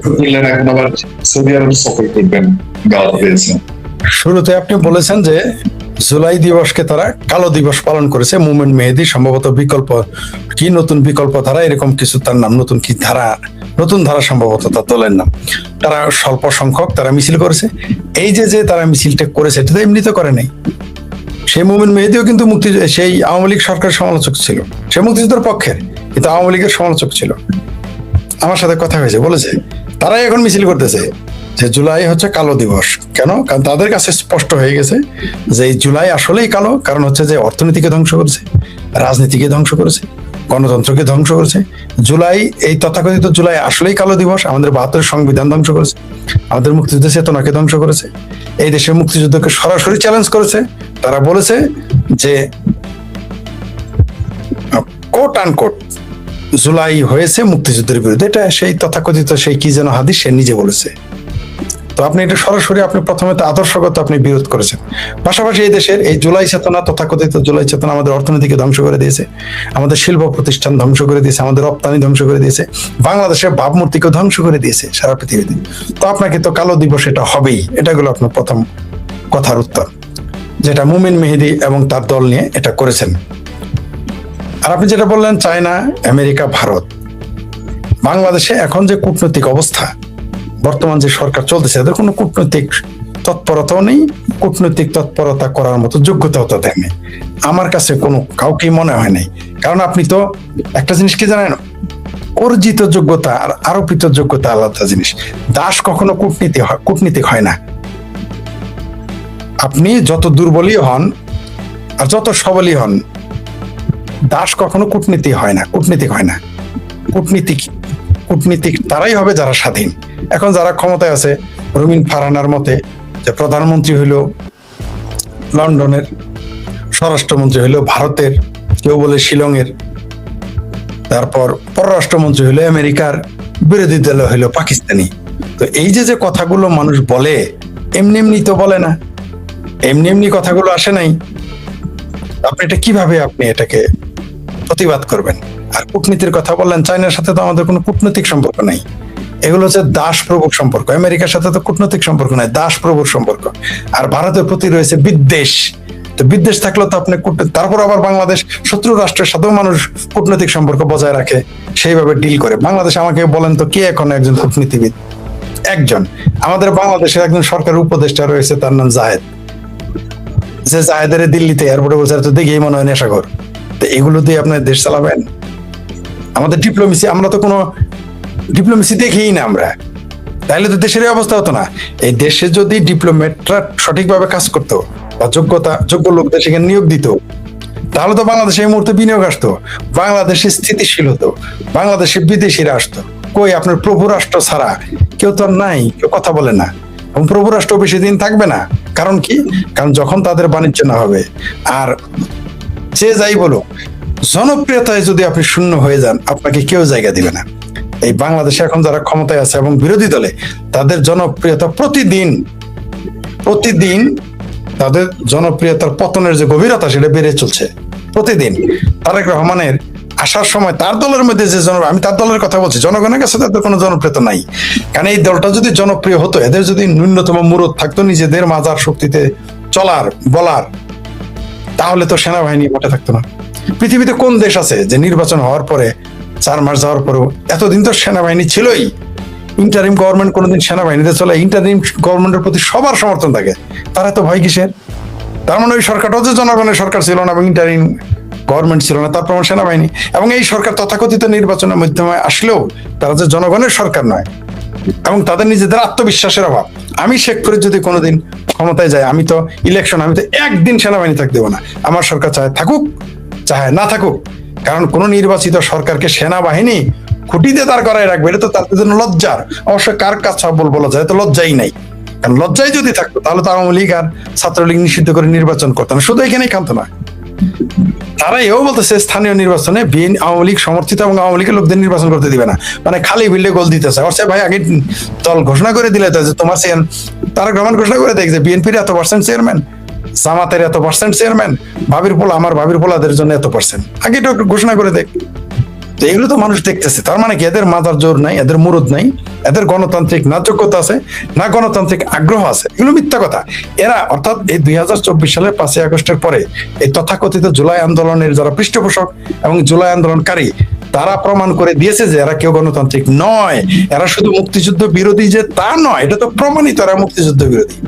করলেন, এখন আবার সৌদি আরব সফর করবেন, দাওয়াত পেয়েছেন। শুরুতে আপনি বলেছেন যে জুলাই দিবসকে তারা কালো দিবস পালন করেছে। মুভমেন্ট মেহেদী সম্ভবত বিকল্প কি, নতুন বিকল্প ধারা, এরকম কিছু তার নাম, নতুন কি ধারা, নতুন ধারা সম্ভবত তার দলের নাম। তারা স্বল্প সংখ্যক তারা মিছিল করেছে। এই যে তারা মিছিলটা করেছে, এটা তো এমনিতে করে নাই। সেই মুভমেন্ট মেহেদীও কিন্তু সেই আওয়ামী লীগ সরকারের সমালোচক ছিল, সে মুক্তিযুদ্ধের পক্ষের, কিন্তু আওয়ামী লীগের সমালোচক ছিল। আমার সাথে কথা হয়েছে, বলেছে তারাই এখন মিছিল করতেছে যে জুলাই হচ্ছে কালো দিবস। কেন? কারণ তাদের কাছে স্পষ্ট হয়ে গেছে যে এই জুলাই আসলেই কালো, কারণ হচ্ছে যে অর্থনীতিকে ধ্বংস করেছে, রাজনীতিকে ধ্বংস করেছে, গণতন্ত্রকে ধ্বংস করেছে। জুলাই, এই তথাকথিত জুলাই আসলেই কালো দিবস। আমাদের 72 সংবিধান ধ্বংস করেছে, আমাদের মুক্তিযুদ্ধের চেতনাকে ধ্বংস করেছে, এই দেশের মুক্তিযুদ্ধকে সরাসরি চ্যালেঞ্জ করেছে। তারা বলেছে যে কোট আনকোট জুলাই হয়েছে মুক্তিযুদ্ধের বিরুদ্ধে। এটা সেই তথাকথিত সেই কি যেন হাদিস, সে নিজে বলেছে। তো আপনি এটা সরাসরি, আপনি প্রথমে তো আদর্শগত আপনি বিরোধ করেছেন। পাশাপাশি এই দেশের এই জুলাই চেতনা, তথাকথিত জুলাই চেতনা আমাদের অর্থনীতিকে ধ্বংস করে দিয়েছে, আমাদের শিল্প প্রতিষ্ঠান ধ্বংস করে দিয়েছে, আমাদের রপ্তানি ধ্বংস করে দিয়েছে, বাংলাদেশের ভাবমূর্তিকে ধ্বংস করে দিয়েছে সারা পৃথিবীতে। তো আপনাকে তো কালো দিবস এটা হবেই। এটা হলো আপনার প্রথম কথার উত্তর, যেটা মুমিন মেহেদী এবং তার দল নিয়ে এটা করেছেন। আর আপনি যেটা বললেন চায়না, আমেরিকা, ভারত, বাংলাদেশে এখন যে কূটনৈতিক অবস্থা, বর্তমান যে সরকার চলতেছে, এদের কোনো কূটনৈতিক তৎপরতাও নেই, কূটনৈতিক তৎপরতা করার মতো যোগ্যতাও তাদের নেই। আমার কাছে কোনো কাউকেই মনে হয় নাই। কারণ আপনি তো একটা জিনিস কি জানেন, অর্জিত যোগ্যতা আর আরোপিত যোগ্যতা আলাদা জিনিস। দাস কখনো কূটনীতিক হয় না। আপনি যত দুর্বলই হন আর যত সবলই হন, দাস কখনো কূটনীতিক হয় না। কূটনীতিক তারাই হবে যারা স্বাধীন। এখন যারা ক্ষমতায় আছে, রুমিন ফারহানার মতে যে প্রধানমন্ত্রী হইল লন্ডনের, স্বরাষ্ট্রমন্ত্রী হইল ভারতের, কেউ বলে শিলংয়ের, তারপর পররাষ্ট্রমন্ত্রী হইল আমেরিকার, বিরোধী দল হইল পাকিস্তানি। তো এই যে কথাগুলো মানুষ বলে, এমনি এমনি তো বলে না, এমনি এমনি কথাগুলো আসে নাই। আপনি এটা কিভাবে আপনি এটাকে প্রতিবাদ করবেন? আর কূটনীতির কথা বললেন, চায়নার সাথে তো আমাদের কোনো কূটনৈতিক সম্পর্ক নাই। এগুলো হচ্ছে দাস প্রভুর সম্পর্ক। আমেরিকার সাথে তো কূটনৈতিক সম্পর্ক নাই, দাস প্রভুর সম্পর্ক। আর ভারতের প্রতি রয়েছে বিদ্বেষ। তো বিদ্বেষ থাকলে তো আপনি তারপর আবার বাংলাদেশ শত্রু রাষ্ট্রের সাথেও মানুষ কূটনৈতিক সম্পর্ক বজায় রাখে, সেইভাবে ডিল করে। বাংলাদেশ, আমাকে বলেন তো কে এখন একজন কূটনীতিবিদ? একজন। আমাদের বাংলাদেশের একজন সরকার উপদেষ্টা রয়েছে, তার নাম জাহেদ। যে জাহেদের দিল্লিতে এয়ারপোর্টে বলছে তো দেখেই মনে হয় নেশাখোর। তো এগুলো দিয়ে আপনার দেশ চালাবেন? আমাদের ডিপ্লোমেসি, আমরা তো কোনো ডিপ্লোমেসি দেখেই না আমরা, তাহলে তো দেশের এই অবস্থা হতো না। এই দেশে যদি ডিপ্লোমেটরা সঠিকভাবে কাজ করতো বা যোগ্য লোকদের সেখানে নিয়োগ দিত, তাহলে তো বাংলাদেশে এই মুহূর্তে বিনিয়োগ আসতো, বাংলাদেশে স্থিতিশীল হতো, বাংলাদেশে বিদেশিরা আসতো। কই আপনার প্রভু রাষ্ট্র ছাড়া কেউ তো আর নাই, কেউ কথা বলে না, এবং প্রভু রাষ্ট্র বেশি দিন থাকবে না। কারণ কি? কারণ যখন তাদের বাণিজ্য না হবে, আর যে যাই বলো, জনপ্রিয়তায় যদি আপনি শূন্য হয়ে যান, আপনাকে কেউ জায়গা দিবে না। এই বাংলাদেশে এখন যারা ক্ষমতায় আছে এবং বিরোধী দলে, তাদের জনপ্রিয়তা প্রতিদিন তাদের জনপ্রিয়তার পতনের যে গভীরতা, সেটা বেড়ে চলছে প্রতিদিন। তারেক রহমানের আসার সময় তার দলের মধ্যে যে আমি তার দলের কথা বলছি, জনগণের কাছে তাদের কোনো জনপ্রিয়তা নাই। কারণ এই দলটা যদি জনপ্রিয় হতো, এদের যদি ন্যূনতম মুরত থাকতো নিজেদের মাজার শক্তিতে চলার বলার, তাহলে তো সেনাবাহিনী বটে থাকতো না। পৃথিবীতে কোন দেশ আছে যে নির্বাচন হওয়ার পরে 4 মাস যাওয়ার পরেও, এতদিন তো সেনাবাহিনী ছিলই, ইন্টারিম গভর্নমেন্ট কোনোদিন সেনাবাহিনীতে চলে, ইন্টারিম গভর্নমেন্টের প্রতি সবার সমর্থন থাকে, তারা তো ভয় কিসের? তার মানে ওই সরকারটাও যে জনগণের সরকার ছিল না এবং ইন্টারিম গভর্নমেন্ট ছিল না, তার প্রমাণ সেনাবাহিনী। এবং এই সরকার তথাকথিত নির্বাচনের মাধ্যমে আসলেও তারা যে জনগণের সরকার নয়, এবং তাদের নিজেদের আত্মবিশ্বাসের অভাব। আমি শেখ ফরিদ যদি কোনোদিন ক্ষমতায় যাই, আমি তো একদিন সেনাবাহিনী থাকতে দেবো না। আমার সরকার চাহে থাকুক, চাহে না থাকুক, কারণ কোন নির্বাচিত সরকারকে সেনাবাহিনী খুঁটিতে দাঁড় করায় রাখবে, এটা তো তাদের জন্য লজ্জার। অবশ্য কার কাছে বলা যায়, তো লজ্জাই নাই। কারণ লজ্জাই যদি থাকতো, তাহলে তো আওয়ামী লীগ আর ছাত্রলীগ নিষিদ্ধ করে নির্বাচন করতো না, শুধু এখানেই খান্ত না। তারা এও বলতেছে স্থানীয় নির্বাচনে আওয়ামী লীগ সমর্থিত এবং আওয়ামী লীগের লোকদের নির্বাচন করতে দিবে না, মানে খালি বিল্ডে গোল দিতেছে। অবশ্যই ভাই, আগে দল ঘোষণা করে দিলে তো যে তোমার তারেক রহমান ঘোষণা করে দেখছে বিএনপির এত পার্সেন্ট চেয়ারম্যান, জামাতের এত পার্সেন্ট চেয়ারম্যান, আমার ভাবির পোলাদের জন্য এত পার্সেন্ট, আগে এটা ঘোষণা করে দেখ। তো এগুলো তো মানুষ দেখতেছে। তার মানে কি? এদের মাথার জোর নাই, এদের মুরুদ নাই, এদের গণতান্ত্রিক না যোগ্যতা আছে, না গণতান্ত্রিক আগ্রহ আছে। এগুলো মিথ্যা কথা। এরা অর্থাৎ এই 2024 সালের 5ই আগস্টের পরে এই তথাকথিত জুলাই আন্দোলনের যারা পৃষ্ঠপোষক এবং জুলাই আন্দোলনকারী, তারা প্রমাণ করে দিয়েছে যে এরা কেউ গণতান্ত্রিক নয়। এরা শুধু মুক্তিযুদ্ধ বিরোধী যে তা নয়, এটা তো প্রমাণিত। এরা মুক্তিযুদ্ধ বিরোধী।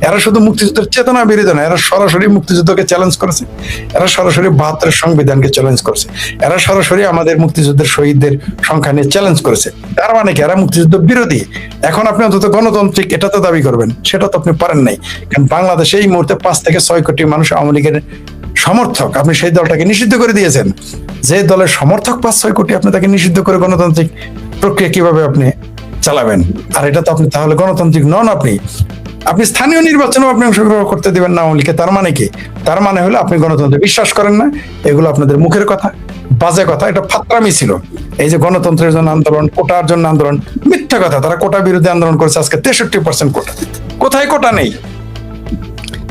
এরা শুধু মুক্তিযুদ্ধের চেতনা বিরোধী না, এরা সরাসরি মুক্তিযুদ্ধকে চ্যালেঞ্জ করেছে, এরা সরাসরি 72 সংবিধানকে চ্যালেঞ্জ করেছে, এরা সরাসরি আমাদের মুক্তিযুদ্ধের শহীদদের সংখ্যা নিয়ে চ্যালেঞ্জ করেছে। তার মানে কি? এরা মুক্তিযুদ্ধ বিরোধী। এখন আপনি অন্তত গণতান্ত্রিক এটা তো দাবি করবেন, সেটা তো আপনি পারেন নাই। কারণ বাংলাদেশে এই মুহূর্তে 5 থেকে 6 কোটি মানুষ আওয়ামী লীগের সমর্থক। আপনি সেই দলটাকে নিষিদ্ধ করে দিয়েছেন। যে দলের সমর্থক 5-6 কোটি, আপনি তাকে নিষিদ্ধ করে গণতান্ত্রিক প্রক্রিয়া কিভাবে আপনি চালাবেন? আর এটা তো আপনি তাহলে গণতান্ত্রিক নন। আপনি স্থানীয় নির্বাচনেও আপনি অংশগ্রহণ করতে দিবেন না আওয়ামী লীগকে। তার মানে কি? তার মানে হলো আপনি গণতন্ত্রে বিশ্বাস করেন না। এগুলো আপনাদের মুখের কথা, বাজে কথা, এটা ফাত্রামি ছিল। এই যে গণতন্ত্রের জন্য আন্দোলন, কোটার জন্য আন্দোলন, মিথ্যা কথা। তারা কোটা বিরুদ্ধে আন্দোলন করেছে, আজকে 63% কোটা। কোথায় কোটা নেই?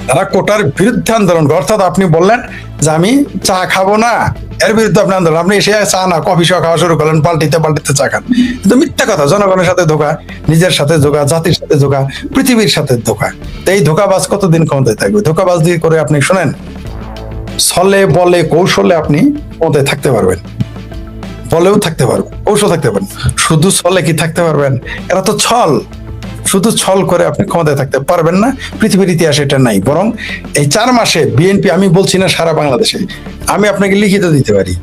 তারা কোটার বিরুদ্ধে আন্দোলন করে। অর্থাৎ আপনি বললেন যে আমি চা খাবো না, এর বিরুদ্ধে আপনি আন্দোলন। আপনি এসে চা না কফি সহ খাওয়া শুরু করলেন, পাল্টিতে চা খান। কিন্তু মিথ্যা কথা। জনগণের সাথে ধোকা, নিজের সাথে ধোকা, জাতির সাথে ধোকা, পৃথিবীর সাথে ধোকা। তো এই ধোকাবাজ কতদিন ক্ষমতায় থাকবে? ধোকাবাজ দিয়ে করে আপনি শোনেন, ছলে বলে কৌশলে আপনি ক্ষমতায় থাকতে পারবেন, বলেও থাকতে পারবেন, কৌশল থাকতে পারবেন। শুধু ছলে কি থাকতে পারবেন? এরা তো ছল। শুধু ছল করে আপনি ক্ষমতায় থাকতে পারবেন না। পৃথিবীর ইতিহাসে এটা নাই। বরং এই 4 মাসে বিএনপি, আমি বলছি না সারা বাংলাদেশে, আমি আপনাকে লিখিত দিতে পারি,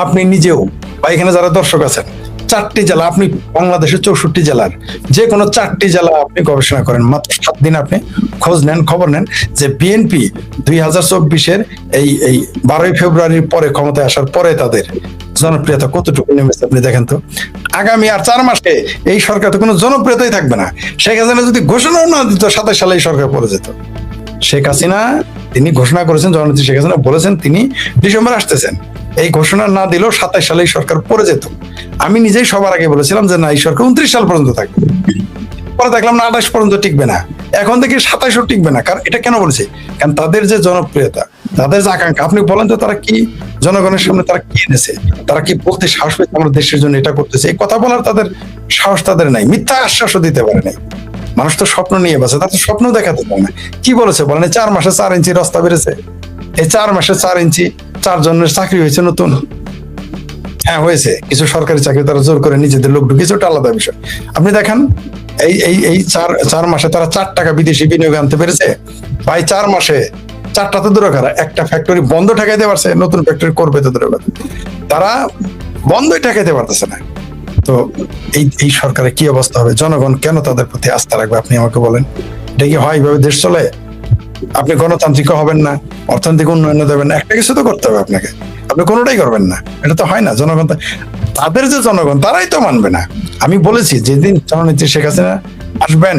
আপনি নিজেও বা এখানে যারা দর্শক আছেন, 4টি জেলা, আপনি বাংলাদেশের 64 জেলার যে কোনো 4টি জেলা আপনি গবেষণা করেন, মাত্র 7 দিন আপনি খোঁজ নেন, খবর নেন যে বিএনপি 2024-এর এই 12ই ফেব্রুয়ারির পরে ক্ষমতায় আসার পরে তাদের জনপ্রিয়তা কতটুকু নেমেছে আপনি দেখেন তো। আগামী আর 4 মাসে এই সরকার তো কোনো জনপ্রিয়তাই থাকবে না। শেখ হাসিনা যদি ঘোষণা না দিত, 27 সালে এই সরকার পড়ে যেত। শেখ হাসিনা তিনি ঘোষণা করেছেন, জননেত্রী শেখ হাসিনা বলেছেন তিনি ডিসেম্বর আসতেছেন। এই ঘোষণা না দিলেও 27 সালে এই সরকার পড়ে যেত। আমি নিজেই সবার আগে বলেছিলাম যে না, এই সরকার 29 সাল পর্যন্ত থাকবে। পরে দেখলাম না, 28 পর্যন্ত টিকবে না, এখন থেকে 27ও টিকবে না। কারণ এটা কেন বলছে? কারণ তাদের যে জনপ্রিয়তা, তাদের যে আকাঙ্ক্ষা, আপনি বলেন তো তারা কি জনগণের সামনে তারা কি এনেছে? তারা কি বলতে সাহস পেয়েছে আমরা দেশের জন্য এটা করতেছে? এই কথা বলার তাদের সাহস তাদের নাই। মিথ্যা আশ্বাসও দিতে পারে নাই। মানুষ তো স্বপ্ন নিয়ে বাঁচে, তার তো স্বপ্ন দেখাতে পারে না। কি বলেছে বলেন? 4 মাসে 4 ইঞ্চি রাস্তা বেড়েছে। এই 4 মাসে 4 ইঞ্চি 4 জনের চাকরি হয়েছে নতুন। হ্যাঁ হয়েছে, কিছু সরকারি চাকরি তারা জোর করে নিজেদের লোক ঢুকিয়েছে, ওটা আলাদা বিষয়। আপনি দেখেন এই চার মাসে তারা 4 টাকা বিদেশি বিনিয়োগ আনতে পেরেছে ভাই। 4 মাসে 4টা তো দূরে খারাপ, একটা ফ্যাক্টরি বন্ধ ঠেকাইতে পারছে, নতুন ফ্যাক্টরি করবে তো দূরে কথা, তারা বন্ধই ঠেকাইতে পারতেছে না। তো এই সরকারের কি অবস্থা হবে? জনগণ কেন তাদের প্রতি আস্থা রাখবে? আপনি আমাকে বলেন, এটা কি হয়? এইভাবে দেশ চলে? আপনি গণতান্ত্রিক হবেন না, অর্থনৈতিক উন্নয়ন দেবেন না, একটা কিছু তো করতে হবে আপনাকে, আপনি কোনোটাই করবেন না, এটা তো হয় না। জনগণ তাদের যে জনগণ তারাই তো মানবে না। আমি বলেছি যেদিন জননেত্রী শেখ হাসিনা আসবেন,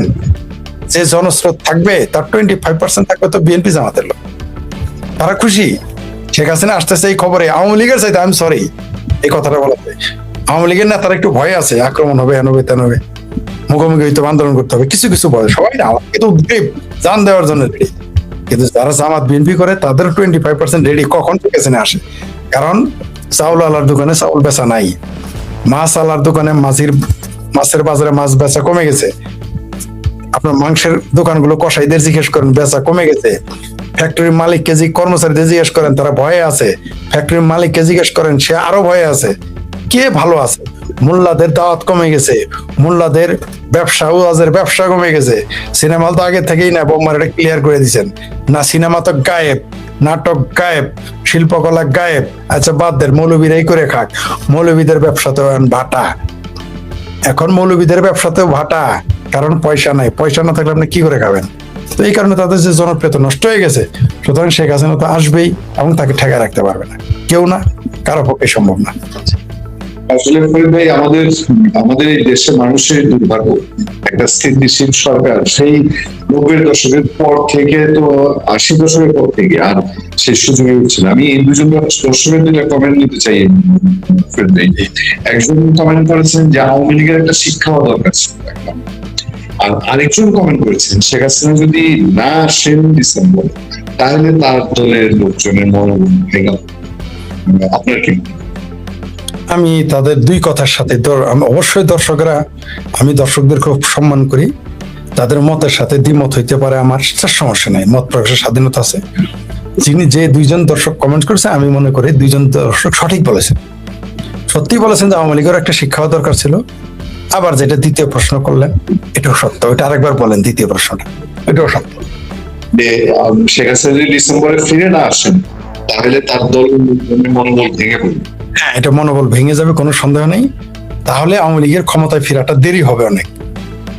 যে জনস্রোত থাকবে তার 25% থাকবে তো বিএনপি জামাতের লোক। তারা খুশি শেখ হাসিনা আসতেছে এই খবরে। আওয়ামী লীগের চাইতে আমি সরি এই কথাটা বলাতে, আওয়ামী লীগের না তারা একটু ভয় আছে, আক্রমণ হবে, এন হবে, তেন হবে, মুখোমুখি হইতে আন্দোলন করতে হবে, কিছু কিছু বলে সবাই না, আমাকে তো জান দেওয়ার জন্য রেডি। কিন্তু যারা জামাত বিএনপি করে তাদের 25% রেডি কখন ঠিক আছে না আসে। কারণ চাউল আলার দোকানে চাউল বেচা নাই, মাছ আলার দোকানে মাছের বাজারে মাছ বেচা কমে গেছে, আপনার মাংসের দোকানগুলো কসাইদের জিজ্ঞেস করেন বেচা কমে গেছে, ফ্যাক্টরির মালিককে কর্মচারীদের জিজ্ঞেস করেন তারা ভয়ে আছে, ফ্যাক্টরির মালিককে জিজ্ঞেস করেন সে আরো ভয়ে আছে। কে ভালো আছে? মোল্লাদের দাওয়াত কমে গেছে, মোল্লাদের ব্যবসা ওয়াজের ব্যবসা কমে গেছে। সিনেমা তো আগে থেকেই না, বোম্বার এটা ক্লিয়ার করে দিচ্ছেন না, সিনেমা তো গায়েব, নাটক গায়েব, শিল্পকলা গায়েব। আচ্ছা বাদ দেন, মৌলবীরাই করে খাক, মৌলবীদের ব্যবসা তো ভাটা, এখন মৌলবীদের ব্যবসাতেও ভাটা, কারণ পয়সা নাই, পয়সা না থাকলে আপনি কি করে খাবেন? তো এই কারণে তাদের যে জনপ্রিয়তা নষ্ট হয়ে গেছে। সুতরাং শেখ হাসিনা তো আসবেই এবং তাকে ঠেকায় রাখতে পারবে না কেউ, না কারো পক্ষে সম্ভব না। আসলে ফরিদ ভাই, আমাদের এই দেশের মানুষের দুর্ভাগ্য, একটা স্থিতিশীল সরকার সেই 90-এর দশকের পর থেকে, তো 80 দশকের পর থেকে আর সেই সুযোগই হচ্ছে না। আমি এই দুজন দর্শকের দিকে কমেন্ট নিতে চাই ফরিদ ভাই। একজন কমেন্ট করেছেন যে আওয়ামী লীগের একটা শিক্ষা হওয়া দরকার ছিল, আর আরেকজন কমেন্ট করেছেন শেখ হাসিনা যদি না আসেন ডিসেম্বর তাহলে তার দলের লোকজনের মনোবল ভেঙে। আপনার কি? আমি তাদের দুই কথার সাথে অবশ্যই দর্শকরা, আমি দর্শকদের খুব সম্মান করি, তাদের মতের সাথে দ্বিমত হইতে পারে, আমার সমস্যা নাই, মত প্রকাশের স্বাধীনতা আছে। যে দুইজন দর্শক কমেন্ট করেছে আমি মনে করি দুইজন দর্শক সঠিক বলেছেন, সত্যি বলেছেন যে আওয়ামী লীগের একটা শিক্ষা হওয়া দরকার ছিল। আবার যেটা দ্বিতীয় প্রশ্ন করলেন এটাও সত্য, ওইটা আরেকবার বলেন দ্বিতীয় প্রশ্নটা, এটাও সত্য। যে শেখ হাসিনা যদি ডিসেম্বরে ফিরে না আসেন তাহলে তার দল মনোবল ভেঙে পড়বে। হ্যাঁ, এটা মনোবল ভেঙে যাবে, কোনো সন্দেহ নেই। তাহলে আওয়ামী লীগের ক্ষমতায় ফেরাটা দেরি হবে অনেক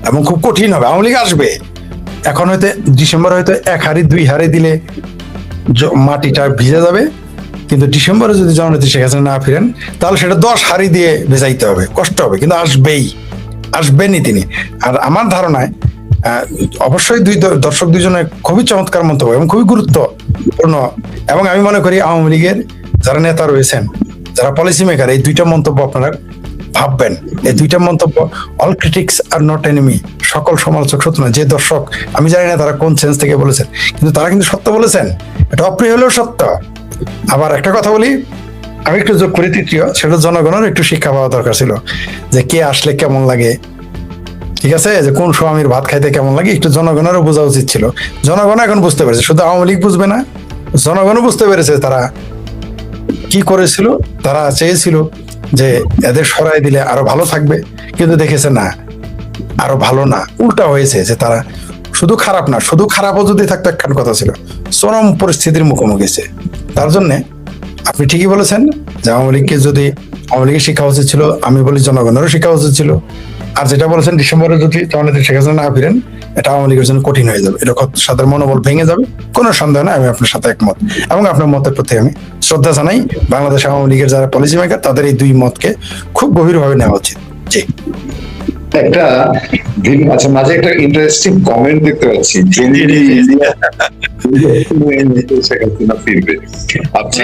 এবং খুব কঠিন হবে। আওয়ামী লীগ আসবে, এখন হয়তো ডিসেম্বর হয়তো 1 হাড়ি 2 হাড়ি দিলে মাটিটা ভিজে যাবে, কিন্তু ডিসেম্বরে যদি জননেত্রী শেখ হাসিনা না ফিরেন তাহলে সেটা 10 হাড়ি দিয়ে ভেজাইতে হবে, কষ্ট হবে, কিন্তু আসবেনই তিনি। আর আমার ধারণায় অবশ্যই দর্শক দুজনের খুবই চমৎকার মন্তব্য এবং খুবই গুরুত্বপূর্ণ, এবং আমি মনে করি আওয়ামী লীগের যারা নেতা রয়েছেন, যারা পলিসি মেকার, এই দুইটা মন্তব্য আপনারা ভাববেন। এই দুইটা মন্তব্য, অল ক্রিটিক্স আর নট এনিমি, সকল সমালোচক সত্য না। যে দর্শক, আমি জানি না তারা কোন সেন্স থেকে বলেছেন, কিন্তু তারা কিন্তু সত্য বলেছেন, এটা অপ্রিয় হলেও সত্য। আবার একটা কথা বলি, আমি একটু যোগ করি তৃতীয়, সেটা জনগণের একটু শিক্ষা পাওয়া দরকার ছিল, যে কে আসলে কেমন লাগে, ঠিক আছে, যে কোন স্বামীর ভাত খাইতে কেমন লাগে, একটু জনগণেরও বোঝা উচিত ছিল। জনগণ এখন বুঝতে পেরেছে, শুধু আওয়ামী লীগ বুঝবে না, জনগণও বুঝতে পেরেছে তারা কি করেছিল। তারা চেয়েছিল যে এদের সরাই দিলে আরো ভালো থাকবে, কিন্তু দেখেছে না, আরো ভালো না, উল্টা হয়েছে, যে তারা শুধু খারাপ না, শুধু খারাপও যদি থাকতো একখান কথা ছিল, চরম পরিস্থিতির মুখোমুখি হয়েছে। তার জন্য আপনি ঠিকই বলেছেন যে আওয়ামী লীগের শিক্ষা উচিত ছিল, আমি বলি জনগণেরও শিক্ষা উচিত ছিল। আর যেটা বলেছেন ডিসেম্বরে যদি জননেত্রী শেখ হাসিনা না ফিরেন, এটা আওয়ামী লীগের জন্য কঠিন হয়ে যাবে, এটা সাধারণ মনোবল ভেঙে যাবে, কোনো সন্দেহ নাই। আমি আপনার সাথে একমত এবং আপনার মতের প্রতি আমি শ্রদ্ধা জানাই। বাংলাদেশ আওয়ামী লীগের যারা পলিসি মেকার, তাদের এই দুই মতকে খুব গভীরভাবে নেওয়া উচিত। জি, একটা আচ্ছা, মাঝে একটা ইন্টারেস্টিং কমেন্ট দেখতে পাচ্ছি, ফিরবে। আপনি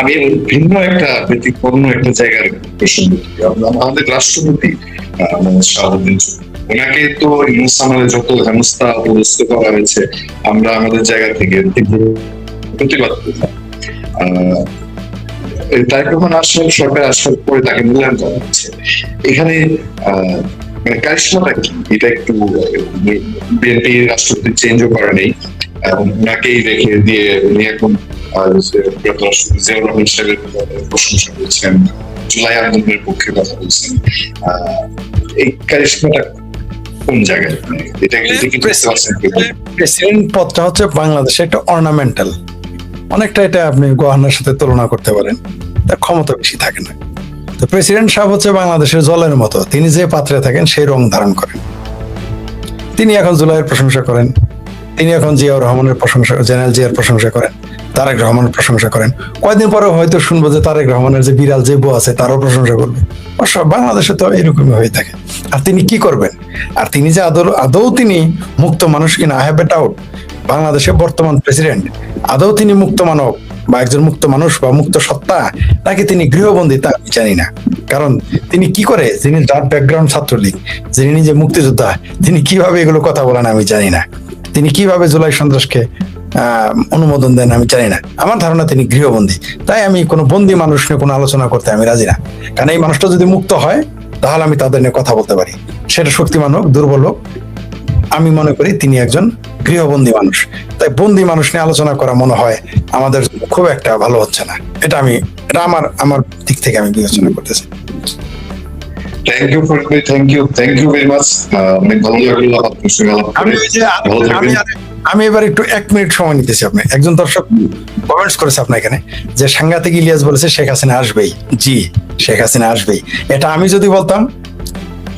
আমি ভিন্ন একটা ব্যতিক্রম একটা জায়গার প্রসঙ্গ, আমাদের রাষ্ট্রপতি শাহাবুদ্দিন, ওনাকে তো ইউনুস যত হেনস্থা অপদস্থ করা হয়েছে, আমরা আমাদের জায়গা থেকে প্রতিবাদ করলাম। তারেক রহমান আসার সরকার আসার পরে তাকে মূল্যায়ন করা হচ্ছে। এখানে মানে কারিশমাটা কি, এটা একটু বিএনপি রাষ্ট্রপতি চেঞ্জও করে নেই এবং ওনাকেই রেখে দিয়ে উনি এখন জিয়াউর রহমান সাহেবের প্রশংসা করছেন, জুলাই আন্দোলনের পক্ষে কথা বলছেন। এই কারিশমাটা কোন জায়গায়? এটা কি বুঝতে পারছেন? প্রেসিডেন্ট পদটা হচ্ছে বাংলাদেশে একটা অর্নামেন্টাল, অনেকটা এটা আপনি গহনার সাথে তুলনা করতে পারেন, তার ক্ষমতা বেশি থাকে না। তো প্রেসিডেন্ট সাহেব হচ্ছে বাংলাদেশের জলের মতো, তিনি যে পাত্রে থাকেন সেই রং ধারণ করেন। তিনি এখন জুলাইয়ের প্রশংসা করেন, তিনি এখন জিয়াউর রহমানের প্রশংসা, জেনারেল জিয়ার প্রশংসা করেন, তারেক রহমানের প্রশংসা করেন। কয়েকদিন পরে হয়তো শুনবো যে তারেক রহমানের যে বিড়াল যে বউ আছে তারও প্রশংসা করবে। অবশ্য বাংলাদেশে তো এরকমই হয়ে থাকে। আর তিনি কি করবেন? আর তিনি যে আদৌ তিনি মুক্ত মানুষ কিনা, আই হ্যাভ এ ডাউট। বাংলাদেশের বর্তমান প্রেসিডেন্ট আদৌ তিনি মুক্ত মানব বা একজন মুক্ত মানুষ বা মুক্ত সত্তা, নাকি তিনি গৃহবন্দী তা আমি জানি না। কারণ তিনি কি করে, যিনি যার ব্যাকগ্রাউন্ড ছাত্রলীগ, যিনি নিজে মুক্তিযোদ্ধা, তিনি কিভাবে এগুলো কথা বলেন আমি জানি না। তিনি কিভাবে জুলাই সন্ত্রাসকে অনুমোদন দেন আমি জানি না। আমার ধারণা তিনি গৃহবন্দী। তাই আমি কোনো বন্দী মানুষ নিয়ে কোনো আলোচনা করতে আমি রাজি না। কারণ এই মানুষটা যদি মুক্ত হয় তাহলে আমি তাদের নিয়ে কথা বলতে পারি, সেটা শক্তিমান হোক দুর্বল হোক। আমি মনে করি তিনি একজন গৃহবন্দী মানুষ। তাই বন্দী মানুষ নিয়ে আলোচনা করা মনে হয় আমাদের খুব একটা ভালো হচ্ছে না। এটা আমার দিক থেকে আমি বিবেচনা করতেছি। Thank you very much. অনেক ভালো লাগলো আপনার সঙ্গে আলাপ করে। আমি এবার একটু 1 মিনিট সময় নিতেছি। আপনি একজন দর্শক কমেন্টস করেছে আপনার এখানে যে সাংঘাতিক ইলিয়াস বলেছে শেখ হাসিনা আসবেই। জি, শেখ হাসিনা আসবেই। এটা আমি যদি বলতাম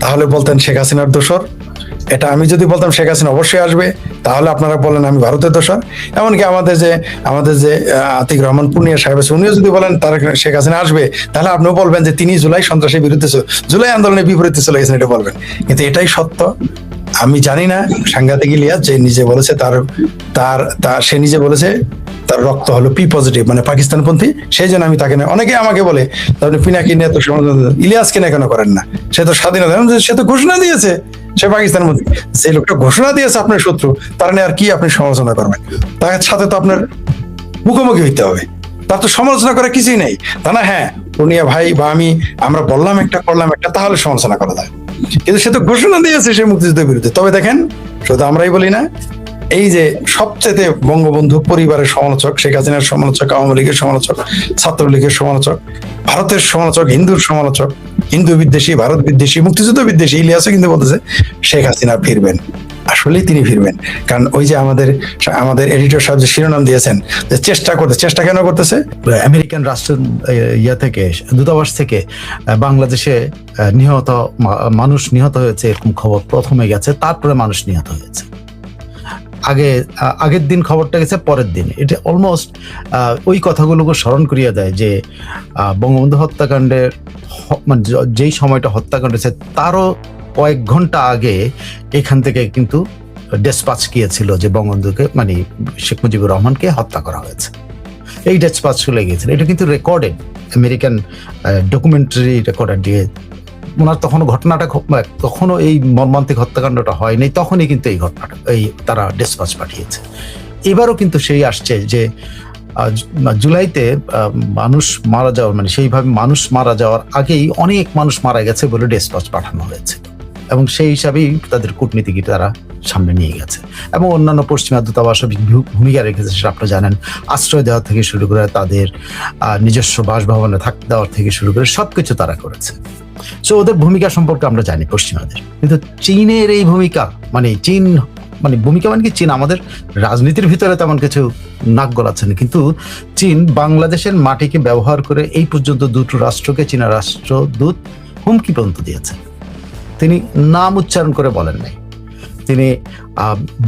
তাহলে বলতেন শেখ হাসিনার দোসর। এটা আমি যদি বলতাম শেখ হাসিনা অবশ্যই আসবে তাহলে আপনারা বলেন আমি ভারতের দোসর। এমনকি আমাদের যে আতিক রহমান পূর্ণিয়া সাহেব আছে, উনিও যদি বলেন তার শেখ হাসিনা আসবে তাহলে আপনিও বলবেন যে তিনি জুলাই সন্ত্রাসের বিরুদ্ধে, জুলাই আন্দোলনের বিপরীতে চলে গেছেন, এটা বলবেন। কিন্তু এটাই সত্য। আমি জানি না সাংঘাতিক ইলিয়াস যে নিজে বলেছে সে নিজে বলেছে তার রক্ত হলো পি পজিটিভ, মানে পাকিস্তানপন্থী। সেই জন্য আমি তাকে না, অনেকে আমাকে বলে তাহলে পিনাকি নিয়ে তো ইলিয়াসকে না কেন করেন না, সে তো স্বাধীনতা, সে তো ঘোষণা দিয়েছে সে পাকিস্তানপন্থী। যে লোকটা ঘোষণা দিয়েছে আপনার শত্রু, তার নিয়ে আর কি আপনি সমালোচনা করবেন? তার সাথে তো আপনার মুখোমুখি হইতে হবে, তার তো সমালোচনা করা কিছুই নেই, তা না? হ্যাঁ, পূর্ণিয়া ভাই বা আমরা বললাম একটা করলাম একটা, তাহলে সমালোচনা করা যায়। কিন্তু সে তো ঘোষণা দিয়েছে সে মুক্তিযুদ্ধের বিরুদ্ধে। তবে দেখেন, শুধু আমরাই বলি না, এই যে সবচেয়ে বঙ্গবন্ধু পরিবারের সমালোচক, শেখ হাসিনার সমালোচক, আওয়ামী লীগের সমালোচক, ছাত্রলীগের সমালোচক, ভারতের সমালোচক, হিন্দুর সমালোচক, হিন্দু বিদ্বেষী, ভারত বিদ্বেষী, মুক্তিযুদ্ধ বিদ্বেষী ইলিয়াসও কিন্তু বলতেছে শেখ হাসিনা ফিরবেন। আসলেই তিনি ফিরবেন। কারণ ওই যে আমাদের এডিটর সাহেব যে শিরোনাম দিয়েছেন যে চেষ্টা কেন করতেছে? আমেরিকান রাষ্ট্র থেকে, দূতাবাস থেকে বাংলাদেশে মানুষ নিহত হয়েছে এরকম খবর প্রথমে গেছে, তারপরে মানুষ নিহত হয়েছে। আগের দিন খবরটা গেছে, পরের দিন। এটা অলমোস্ট ওই কথাগুলোকে স্মরণ করিয়ে দেয় যে বঙ্গবন্ধু হত্যাকাণ্ডের মানে যেই সময়টা হত্যাকাণ্ড হয়েছে তারও কয়েক ঘন্টা আগে এখান থেকে কিন্তু ডেসপাচ গিয়েছিল যে বঙ্গবন্ধুকে, মানে শেখ মুজিবুর রহমানকে হত্যা করা হয়েছে। এই ডেসপাচ চলে গিয়েছিল। এটা কিন্তু রেকর্ডেড, আমেরিকান ডকুমেন্টারি রেকর্ডার দিয়ে। ওনার তখনও এই মর্মান্তিক হত্যাকাণ্ডটা হয়নি, তখনই কিন্তু এই ঘটনাটা তারা ডেসপাচ পাঠিয়েছে। এবারও কিন্তু সেই আসছে যে জুলাইতে মানুষ মারা যাওয়ার, মানে সেইভাবে মানুষ মারা যাওয়ার আগেই অনেক মানুষ মারা গেছে বলে ডেসপাচ পাঠানো হয়েছে, এবং সেই হিসাবেই তাদের কূটনীতিকে তারা সামনে নিয়ে গেছে। এবং অন্যান্য পশ্চিমা দূতাবাস ভূমিকা রেখেছে, সেটা আপনারা জানেন। আশ্রয় দেওয়া থেকে শুরু করে তাদের নিজস্ব বাসভবনে থাকতে দেওয়ার থেকে শুরু করে সবকিছু তারা করেছে। সো ওদের ভূমিকা সম্পর্কে আমরা জানি পশ্চিমাদের। কিন্তু চীনের এই ভূমিকা, ভূমিকা মানে কি, চীন আমাদের রাজনীতির ভিতরে তেমন কিছু নাক গলাচ্ছে না, কিন্তু চীন বাংলাদেশের মাটিকে ব্যবহার করে এই পর্যন্ত দুটো রাষ্ট্রকে চীনা রাষ্ট্রদূত হুমকি পর্যন্ত দিয়েছে। তিনি নাম উচ্চারণ করে বলেন নাই। তিনি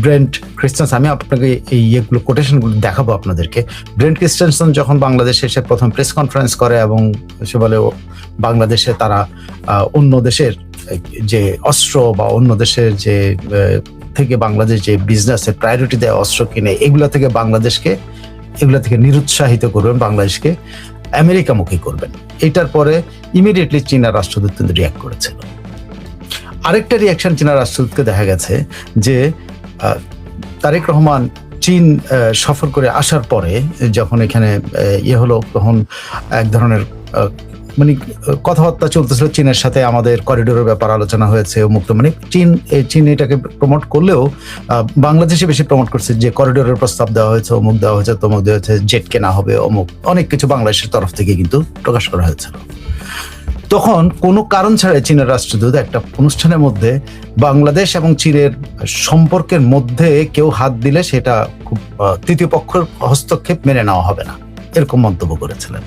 ব্রেন্ট ক্রিস্টেনসন, আমি আপনাকে এই ইয়েগুলো কোটেশনগুলো দেখাবো আপনাদেরকে। ব্রেন্ট ক্রিস্টেনসন যখন বাংলাদেশে এসে প্রথম প্রেস কনফারেন্স করে এবং সে বলে বাংলাদেশে তারা অন্য দেশের যে অস্ত্র বা অন্য দেশের যে থেকে বাংলাদেশ যে বিজনেসে প্রায়োরিটি দেয় অস্ত্র কিনে, এগুলা থেকে নিরুৎসাহিত করবেন, বাংলাদেশকে আমেরিকামুখী করবেন। এটার পরে ইমিডিয়েটলি চীনা রাষ্ট্রদূত কিন্তু রিয়াক্ট করেছিল। আরেকটা রিয়াকশন চীনা রাষ্ট্রদূতকে দেখা গেছে যে তারেক রহমান চীন সফর করে আসার পরে যখন এখানে হলো, তখন এক ধরনের মানে কথাবার্তা চলতেছিল চীনের সাথে, আমাদের করিডোরের ব্যাপার আলোচনা হয়েছে, মুক্ত মানে চীন এটাকে প্রমোট করলেও বাংলাদেশে বেশি প্রমোট করছে যে করিডোরের প্রস্তাব দেওয়া হয়েছে, অমুক দেওয়া হয়েছে, তমুক দেওয়া হয়েছে, জেট কেনা হবে, অমুক অনেক কিছু বাংলাদেশের তরফ থেকে কিন্তু প্রকাশ করা হয়েছিল। তখন কোনো কারণ ছাড়াই চীনের রাষ্ট্রদূত একটা অনুষ্ঠানের মধ্যে বাংলাদেশ এবং চীনের সম্পর্কের মধ্যে কেউ হাত দিলে সেটা খুব তৃতীয় পক্ষের হস্তক্ষেপ মেনে নেওয়া হবে না, এরকম মন্তব্য করেছিলেন।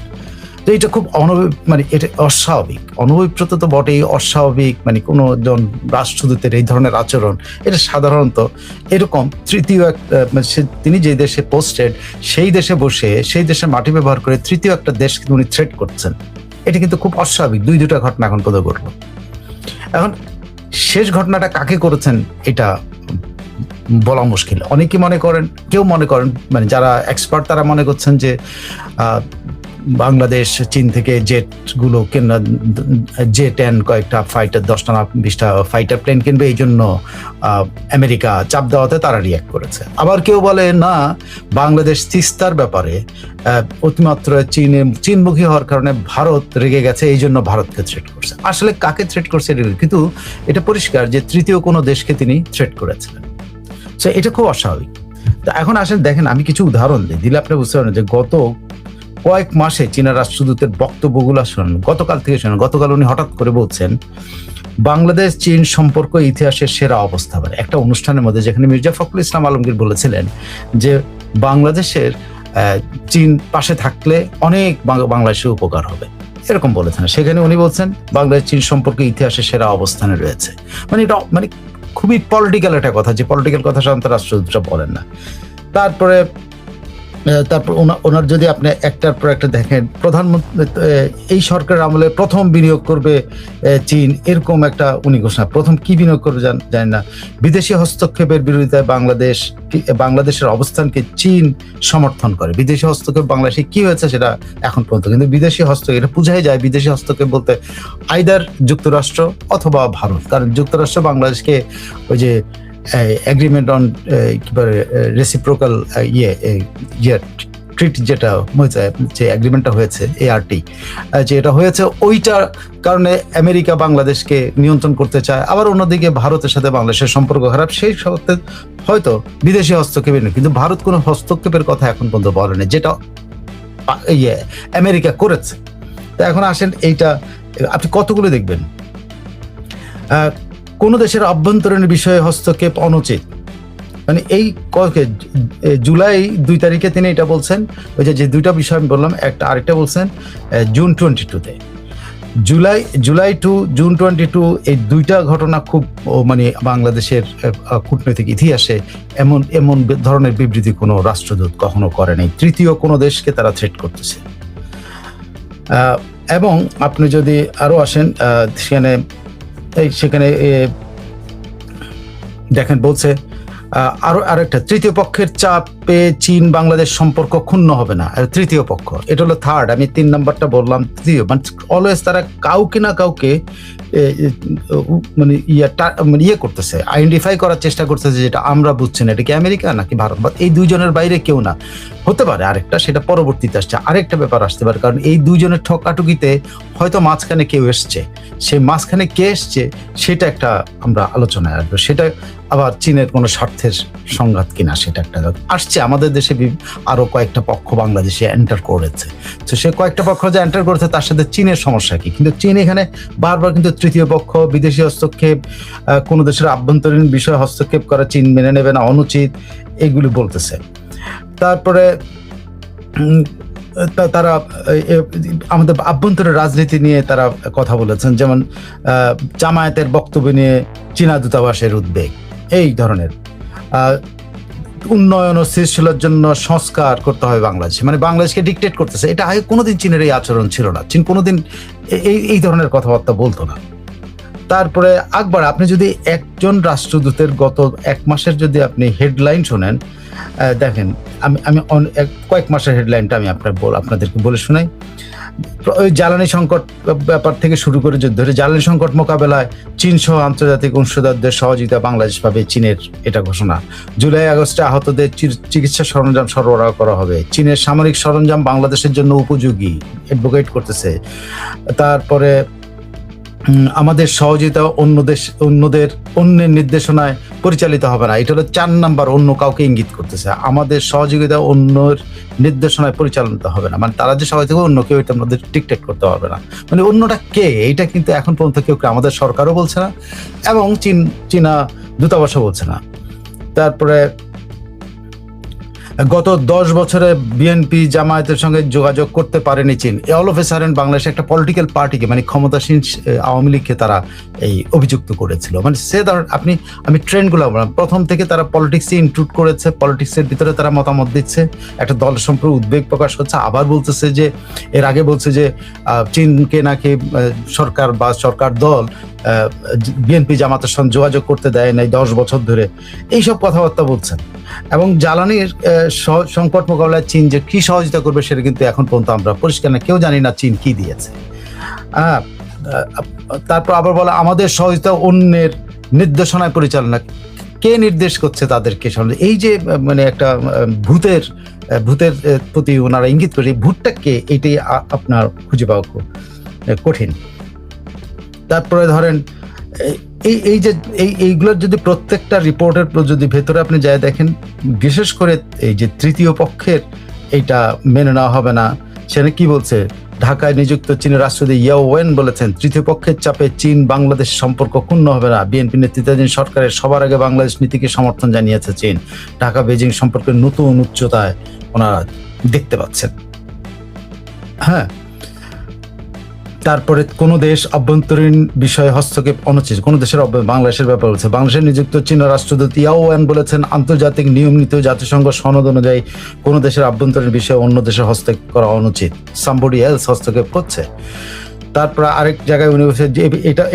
তো এটা খুব মানে এটা অস্বাভাবিক, অনভিপ্রেত তো বটেই, অস্বাভাবিক মানে কোনো জন রাষ্ট্রদূতের এই ধরনের আচরণ, এটা সাধারণত এরকম তৃতীয় তিনি যে দেশে পোস্টেড সেই দেশে বসে সেই দেশের মাটি ব্যবহার করে তৃতীয় একটা দেশকে উনি থ্রেট করছেন, এটা কিন্তু খুব অস্বাভাবিক। দুইটা ঘটনা এখন পর্যন্ত ঘটলো। এখন শেষ ঘটনাটা কাকে করেছেন এটা বলা মুশকিল। অনেকে মনে করেন, কেউ মনে করেন মানে যারা এক্সপার্ট তারা মনে করছেন যে বাংলাদেশ চীন থেকে জেটগুলো কেনা, জে-10 কয়েকটা ফাইটার 10টা না 20টা ফাইটার প্লেন কিনবে, এই জন্য আমেরিকা চাপ দেওয়াতে তারা রিয়াক্ট করেছে। আবার কেউ বলে না, বাংলাদেশ তিস্তার ব্যাপারে অতিমাত্র চীনমুখী হওয়ার কারণে ভারত রেগে গেছে, এই জন্য ভারতকে থ্রেট করছে। আসলে কাকে থ্রেট করছে কিন্তু এটা পরিষ্কার যে তৃতীয় কোনো দেশকে তিনি থ্রেট করেছিলেন। তো এটা খুব অস্বাভাবিক। তো এখন আসেন দেখেন, আমি কিছু উদাহরণ দিলে আপনি বুঝতে পারেন যে গত কয়েক মাসে চীনা রাষ্ট্রদূতের বক্তব্যগুলো শোনেন, গতকাল থেকে শোনেন। গতকাল উনি হঠাৎ করে বলছেন বাংলাদেশ চীন সম্পর্ক ইতিহাসের সেরা অবস্থা। একটা অনুষ্ঠানের মধ্যে যেখানে মির্জা ফখরুল ইসলাম আলমগীর বলেছিলেন যে বাংলাদেশের চীন পাশে থাকলে অনেক বাংলাদেশের উপকার হবে, এরকম বলেছেন। সেখানে উনি বলছেন বাংলাদেশ চীন সম্পর্ক ইতিহাসের সেরা অবস্থানে রয়েছে। মানে এটা মানে খুবই পলিটিক্যাল একটা কথা, যে পলিটিক্যাল কথা সাধারণত রাষ্ট্রদূতরা বলেন না। তারপর ওনার যদি আপনি একটার পর একটা দেখেন, প্রধানমন্ত্রী এই সরকারের আমলে প্রথম বিনিয়োগ করবে চীন, এরকম একটা উনি ঘোষণা। প্রথম কি বিনিয়োগ করবে জানেন না। বিদেশি হস্তক্ষেপের বিরোধিতায় বাংলাদেশের অবস্থানকে চীন সমর্থন করে। বিদেশি হস্তক্ষেপ বাংলাদেশে কি হয়েছে সেটা এখন পর্যন্ত, কিন্তু বিদেশি হস্তক্ষেপ এটা বোঝাই যায়। বিদেশি হস্তক্ষেপ বলতে আইদার যুক্তরাষ্ট্র অথবা ভারত, কারণ যুক্তরাষ্ট্র বাংলাদেশকে ওই যে এগ্রিমেন্ট অন কি বলে রেসিপ্রোকাল ট্রিট যেটা হয়েছে, যে এগ্রিমেন্টটা হয়েছে ART, যে এটা হয়েছে, ওইটার কারণে আমেরিকা বাংলাদেশকে নিয়ন্ত্রণ করতে চায়। আবার অন্যদিকে ভারতের সাথে বাংলাদেশের সম্পর্ক খারাপ, সেই সত্ত্বে হয়তো বিদেশি হস্তক্ষেপের নেই, কিন্তু ভারত কোনো হস্তক্ষেপের কথা এখন পর্যন্ত বলেনি, যেটা আমেরিকা করেছে। তো এখন আসেন এইটা আপনি কতগুলো দেখবেন, কোন দেশের অভ্যন্তরীণ বিষয়ে হস্তক্ষেপ অনুচিত। মানে এই জুলাই 2 তারিখে তিনি এটা বলছেন, ওই যে দুইটা বিষয় আমি বললাম, আরেকটা বলছেন জুন 22-তে। জুলাই টু জুন 22, এই দুইটা ঘটনা খুব মানে বাংলাদেশের কূটনৈতিক ইতিহাসে এমন ধরনের বিবৃতি কোনো রাষ্ট্রদূত কখনো করে নাই। তৃতীয় কোনো দেশকে তারা থ্রেট করতেছে। এবং আপনি যদি আরো আসেন সেখানে দেখেন বলছে আরেকটা, তৃতীয় পক্ষের চাপে চীন বাংলাদেশ সম্পর্ক ক্ষুণ্ণ হবে না। তৃতীয় পক্ষ, এটা হলো থার্ড, আমি 3 নাম্বারটা বললাম। তৃতীয় মানে অলওয়েজ তারা কাউকে না কাউকে মানে ইয়ে করতেছে, আইডেন্টিফাই করার চেষ্টা করতেছে, যেটা আমরা বুঝছি না এটা কি আমেরিকা নাকি ভারত, বা এই দুইজনের বাইরে কেউ না। হতে পারে আরেকটা, সেটা পরবর্তীতে আসছে, আরেকটা ব্যাপার আসতে পারে, কারণ এই দুইজনের ঠকাটুকিতে হয়তো মাঝখানে কেউ এসছে, সেই মাঝখানে কে এসছে সেটা একটা আমরা আলোচনায় আসবো। সেটা আবার চীনের কোনো স্বার্থের সংঘাত কিনা সেটা একটা আসছে। আমাদের দেশে আরো কয়েকটা পক্ষ বাংলাদেশে এন্টার করেছে, তো সে কয়েকটা পক্ষ যে এন্টার করেছে তার সাথে চীনের সমস্যা কি? কিন্তু চীন এখানে বারবার কিন্তু তৃতীয় পক্ষ, বিদেশি হস্তক্ষেপ, কোনো দেশের আভ্যন্তরীণ বিষয়ে হস্তক্ষেপ করা চীন মেনে নেবে না, অনুচিত, এগুলি বলতেছে। তারপরে তারা আমাদের আভ্যন্তরীণ রাজনীতি নিয়ে তারা কথা বলেছেন, যেমন জামায়াতের বক্তব্য নিয়ে চীনা দূতাবাসের উদ্বেগ, এই ধরনের উন্নয়ন ও স্থিতিশীলের জন্য সংস্কার করতে হবে বাংলাদেশে, মানে বাংলাদেশকে ডিকটেট করতেছে। এটা আগে কোনোদিন চীনের এই আচরণ ছিল না, চীন কোনোদিন এই ধরনের কথাবার্তা বলতো না। তারপরে আকবর, আপনি যদি একজন রাষ্ট্রদূতের গত 1 মাসের যদি আপনি হেডলাইন শোনেন, দেখেন আমি কয়েক মাসের হেডলাইনটা আমি আপনাদেরকে বলে শোনাই। ওই জ্বালানি সংকট ব্যাপার থেকে শুরু করে যুদ্ধ ধরে জ্বালানি সংকট মোকাবেলায় চীন সহ আন্তর্জাতিক অংশীদারদের সহযোগিতা বাংলাদেশ পাবে, চীনের এটা ঘোষণা। জুলাই আগস্টে আহতদের চিকিৎসা সরঞ্জাম সরবরাহ করা হবে। চীনের সামরিক সরঞ্জাম বাংলাদেশের জন্য উপযোগী, অ্যাডভোকেট করতেছে। তারপরে আমাদের সহযোগিতা অন্যের নির্দেশনায় পরিচালিত হবে না, এটা হলো 4 নাম্বার, অন্য কাউকে ইঙ্গিত করতেছে। আমাদের সহযোগিতা অন্যের নির্দেশনায় পরিচালিত হবে না, মানে তারা যে সহযোগিতা অন্য কেউ এটা আমাদের ডিকটেট করতে হবে না। মানে অন্যটা কে, এইটা কিন্তু এখন পর্যন্ত কেউ আমাদের সরকারও বলছে না এবং চীনা দূতাবাসও বলছে না। তারপরে গত 10 বছরে বিএনপি জামায়াতের সঙ্গে যোগাযোগ করতে পারেনি চীন। অল অফ এ সাডেন বাংলাদেশে একটা পলিটিক্যাল পার্টিকে, মানে ক্ষমতাসীন আওয়ামী লীগকে তারা এই অভিযুক্ত করেছিল। মানে সে ধরেন আমি ট্রেন্ডগুলো বললাম, প্রথম থেকে তারা পলিটিক্সে ইনক্লুড করেছে, পলিটিক্সের ভিতরে তারা মতামত দিচ্ছে, একটা দল সম্পর্কে উদ্বেগ প্রকাশ করছে, আবার বলতেছে যে এর আগে বলছে যে চীনকে নাকি সরকার বা সরকার দল বিএনপি জামাতের সঙ্গে যোগাযোগ করতে দেয় নাই 10 বছর ধরে, এইসব কথাবার্তা বলছেন। এবং জ্বালানির সংকট মোকাবেলায় চীন যে কি সহযোগিতা করবে সেটা কিন্তু এখন পর্যন্ত আমরা পরিষ্কার না, কেউ জানি না চীন কি দিয়েছে। তারপর আবার বলে আমাদের সহযোগিতা অন্যের নির্দেশনায় পরিচালনা, কে নির্দেশ করছে তাদেরকে? এই যে মানে একটা ভূতের প্রতি ওনারা ইঙ্গিত করে, ভূতটা কে, এটাই আপনার খুঁজে পাওয়া খুব কঠিন। তারপরে ধরেন এই যে এইগুলোর যদি প্রত্যেকটা রিপোর্টের যদি ভেতরে আপনি যাই দেখেন, বিশেষ করে এই যে তৃতীয় পক্ষের এইটা মেনে নেওয়া হবে না, সেটা কি বলছে? ঢাকায় নিযুক্ত চীনের রাষ্ট্রদূত ইয়াও ওয়েন বলেছেন, তৃতীয় পক্ষের চাপে চীন বাংলাদেশ সম্পর্ক ক্ষুণ্ণ হবে না। বিএনপি নেতৃত্বাধীন সরকারের সবার আগে বাংলাদেশ নীতিকে সমর্থন জানিয়েছে চীন। ঢাকা বেজিং সম্পর্কের নতুন উচ্চতায় ওনারা দেখতে পাচ্ছেন। হ্যাঁ, তারপরে কোন দেশ অভ্যন্তরীণ বিষয়ে হস্তক্ষেপ অনুচিত, কোন দেশের বাংলাদেশের ব্যাপার বলছে। বাংলাদেশের নিযুক্ত চীন রাষ্ট্রদূত ইয়াও ওয়ান বলেছেন, আন্তর্জাতিক নিয়ম নীতি জাতিসংঘ সনদ অনুযায়ী কোন দেশের আভ্যন্তরীণ বিষয়ে অন্য দেশের হস্তক্ষেপ করা অনুচিত। সামবডি এলস হস্তক্ষেপ করছে। তারপর আরেক জায়গায় উনি বলছেন যে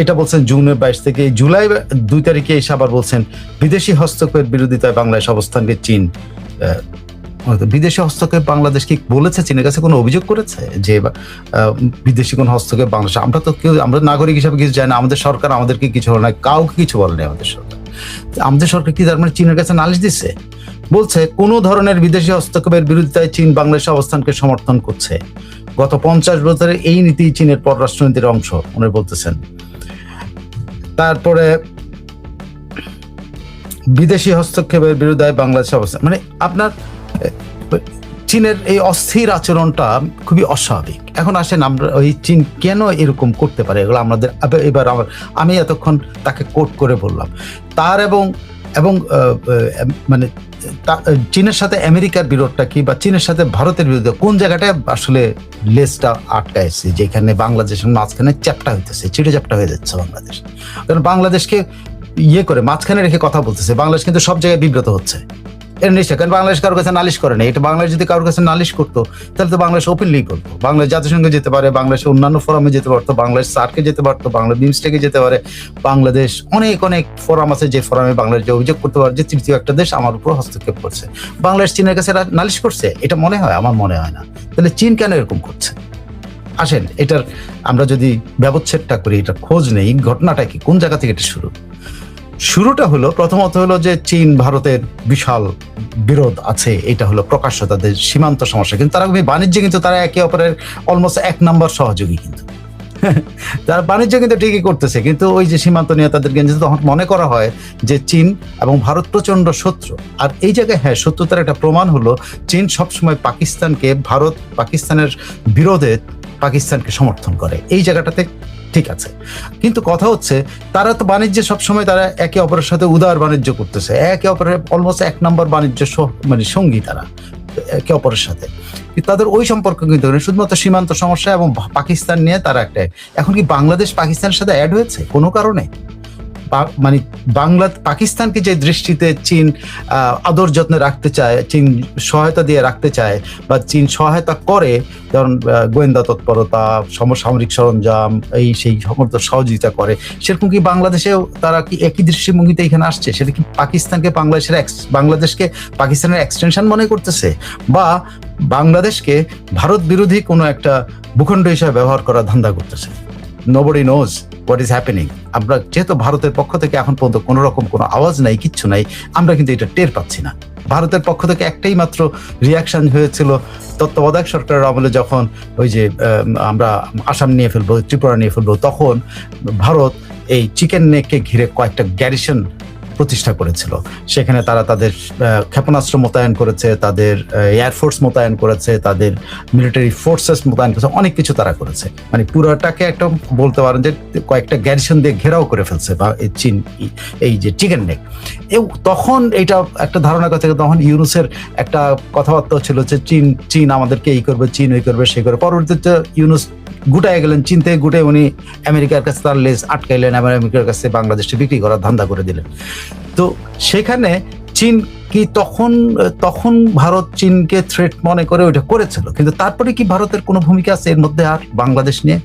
এটা বলছেন জুনের 22 থেকে জুলাই 2 তারিখে এসে আবার বলছেন, বিদেশি হস্তক্ষেপের বিরোধিতায় বাংলাদেশ অবস্থানকে চীন। বিদেশি হস্তক্ষেপ বাংলাদেশ কি বলেছে চীনের কাছে, কোনো অভিযোগ করেছে যে বিদেশি কোন হস্তক্ষেপ বাংলাদেশ? আমরা নাগরিক হিসাবে কিছু জানি না, আমাদের সরকার আমাদেরকে কিছু বলে না, কাউকে কিছু বলেনি আমাদের সরকার কি তার মানে চীনের কাছে নালিশ দিচ্ছে? বলছে কোন ধরনের বিদেশি হস্তক্ষেপের বিরোধিতায় চীন বাংলাদেশের অবস্থানকে সমর্থন করছে। গত 50 বছরে এই নীতি চীনের পররাষ্ট্রনীতির অংশ উনি বলতেছেন। তারপরে বিদেশি হস্তক্ষেপের বিরুদ্ধে বাংলাদেশের অবস্থান, মানে আপনার চীনের এই অস্থির আচরণটা খুবই অস্বাভাবিক। এখন আসেন আমরা ওই চীন কেন এরকম করতে পারে, এগুলো আমাদের এবার আমি এতক্ষণ তাকে কোট করে বললাম। তার এবং মানে চীনের সাথে আমেরিকার বিরোধটা কি, বা চীনের সাথে ভারতের বিরোধ কোন জায়গাটায় আসলে লেজটা আটকাইছে, যেখানে বাংলাদেশের মাঝখানে চ্যাপ্টা হইতেছে, চিড়ে চ্যাপ্টা হয়ে যাচ্ছে বাংলাদেশ। কারণ বাংলাদেশকে করে মাঝখানে রেখে কথা বলতেছে, বাংলাদেশ কিন্তু সব জায়গায় বিব্রত হচ্ছে। এর নিশ্চয়, কারণ বাংলাদেশ কারোর কাছে নালিশ করে না। এটা বাংলাদেশ যদি কারোর কাছে নালিশ করতো তাহলে তো বাংলাদেশ ওপেনলি করতো, বাংলাদেশ জাতিসংঘে যেতে পারে, বাংলাদেশের অন্যান্য ফোরামে যেতে পারতো, বাংলাদেশ সার্কে যেতে পারতো, বাংলাদেশ বিমস্টেকে যেতে পারে। বাংলাদেশ অনেক ফোরাম আছে যে ফোরামে বাংলাদেশ যে অভিযোগ করতে পারে যে তৃতীয় একটা দেশ আমার উপর হস্তক্ষেপ করছে। বাংলাদেশ চীনের কাছে নালিশ করছে, এটা মনে হয়? আমার মনে হয় না। তাহলে চীন কেন এরকম করছে? আসেন এটার আমরা যদি ব্যবচ্ছেদটা করি, এটা খোঁজ নেই, ঘটনাটা কি, কোন জায়গা থেকে এটা শুরুটা হলো, প্রথমত হলো যে চীন ভারতের বিশাল বিরোধ আছে, এটা হলো প্রকাশ্য তাদের সীমান্ত সমস্যা। কিন্তু তারা বাণিজ্যে কিন্তু তারা একে অপরের অলমোস্ট 1 নম্বর সহযোগী, কিন্তু তারা বাণিজ্য কিন্তু ঠিকই করতেছে, কিন্তু ওই যে সীমান্ত নিয়ে তাদেরকে তখন মনে করা হয় যে চীন এবং ভারত প্রচন্ড শত্রু। আর এই জায়গায় হ্যাঁ, শত্রুতার একটা প্রমাণ হলো চীন সবসময় পাকিস্তানকে, ভারত পাকিস্তানের বিরোধে পাকিস্তানকে সমর্থন করে, এই জায়গাটাতে ঠিক আছে। কিন্তু কথা হচ্ছে তারা তো বাণিজ্যে সবসময় তারা একে অপরের সাথে উদার বাণিজ্য করতেছে, একে অপরের অলমোস্ট 1 নম্বর বাণিজ্য মানে সঙ্গী তারা একে অপরের সাথে। তাদের ওই সম্পর্ক কিন্তু শুধুমাত্র সীমান্ত সমস্যা এবং পাকিস্তান নিয়ে তারা একটা। এখন কি বাংলাদেশ পাকিস্তানের সাথে অ্যাড হয়েছে কোনো কারণে? মানে পাকিস্তানকে যে দৃষ্টিতে চীন আদর যত্নে রাখতে চায়, চীন সহায়তা দিয়ে রাখতে চায় বা চীন সহায়তা করে, যেমন গোয়েন্দা তৎপরতা, সমসামরিক সরঞ্জাম, এই সেই সমস্ত সহযোগিতা করে, সেরকম কি বাংলাদেশেও তারা কি একই দৃষ্টিভঙ্গিতে এখানে আসছে? সেটা কি পাকিস্তানকে বাংলাদেশকে পাকিস্তানের এক্সটেনশন মনে করতেছে, বা বাংলাদেশকে ভারত বিরোধী কোনো একটা ভূখণ্ড হিসেবে ব্যবহার করার ধান্দা করতেছে? Nobody knows what is happening. আমরা যেহেতু ভারতের পক্ষ থেকে এখন পর্যন্ত কোনো রকম কোনো আওয়াজ নাই, কিচ্ছু নাই, আমরা কিন্তু এটা টের পাচ্ছি না। ভারতের পক্ষ থেকে একটাই মাত্র রিয়াকশন হয়েছিল তত্ত্বাবধায়ক সরকারের আমলে, যখন ওই যে আমরা আসাম নিয়ে ফেলবো, ত্রিপুরা নিয়ে ফেলবো, তখন ভারত এই চিকেন নেককে ঘিরে কয়েকটা গ্যারিসন প্রতিষ্ঠা করেছিল। সেখানে তারা তাদের ক্ষেপণাস্ত্র মোতায়েন করেছে, তাদের এয়ারফোর্স মোতায়েন করেছে, তাদের মিলিটারি ফোর্সেস মোতায়েন করেছে, অনেক কিছু তারা করেছে। মানে পুরোটাকে একটা বলতে পারেন যে কয়েকটা গ্যারিসন দিয়ে ঘেরাও করে ফেলছে বা চীন এই যে চিকেন নেক। তখন এইটা একটা ধারণা কথা, তখন ইউনুসের একটা কথাবার্তা ছিল যে চীন আমাদেরকে এই করবে, চীন ওই করবে, সেই করবে। পরবর্তীতে ইউনুস গুটায় গেলেন, চীন থেকে গুটে উনি আমেরিকার কাছে তার লেজ আটকাইলেন, আমেরিকার কাছে বাংলাদেশে বিক্রি করার ধান্দা করে দিলেন। তো সেখানে চীন কি তখন ভারত চীনকে থ্রেট মনে করে ওইটা করেছিল, কিন্তু তারপরে কি ভারতের কোনো ভূমিকা আছে এর মধ্যে? আর বাংলাদেশ নিয়ে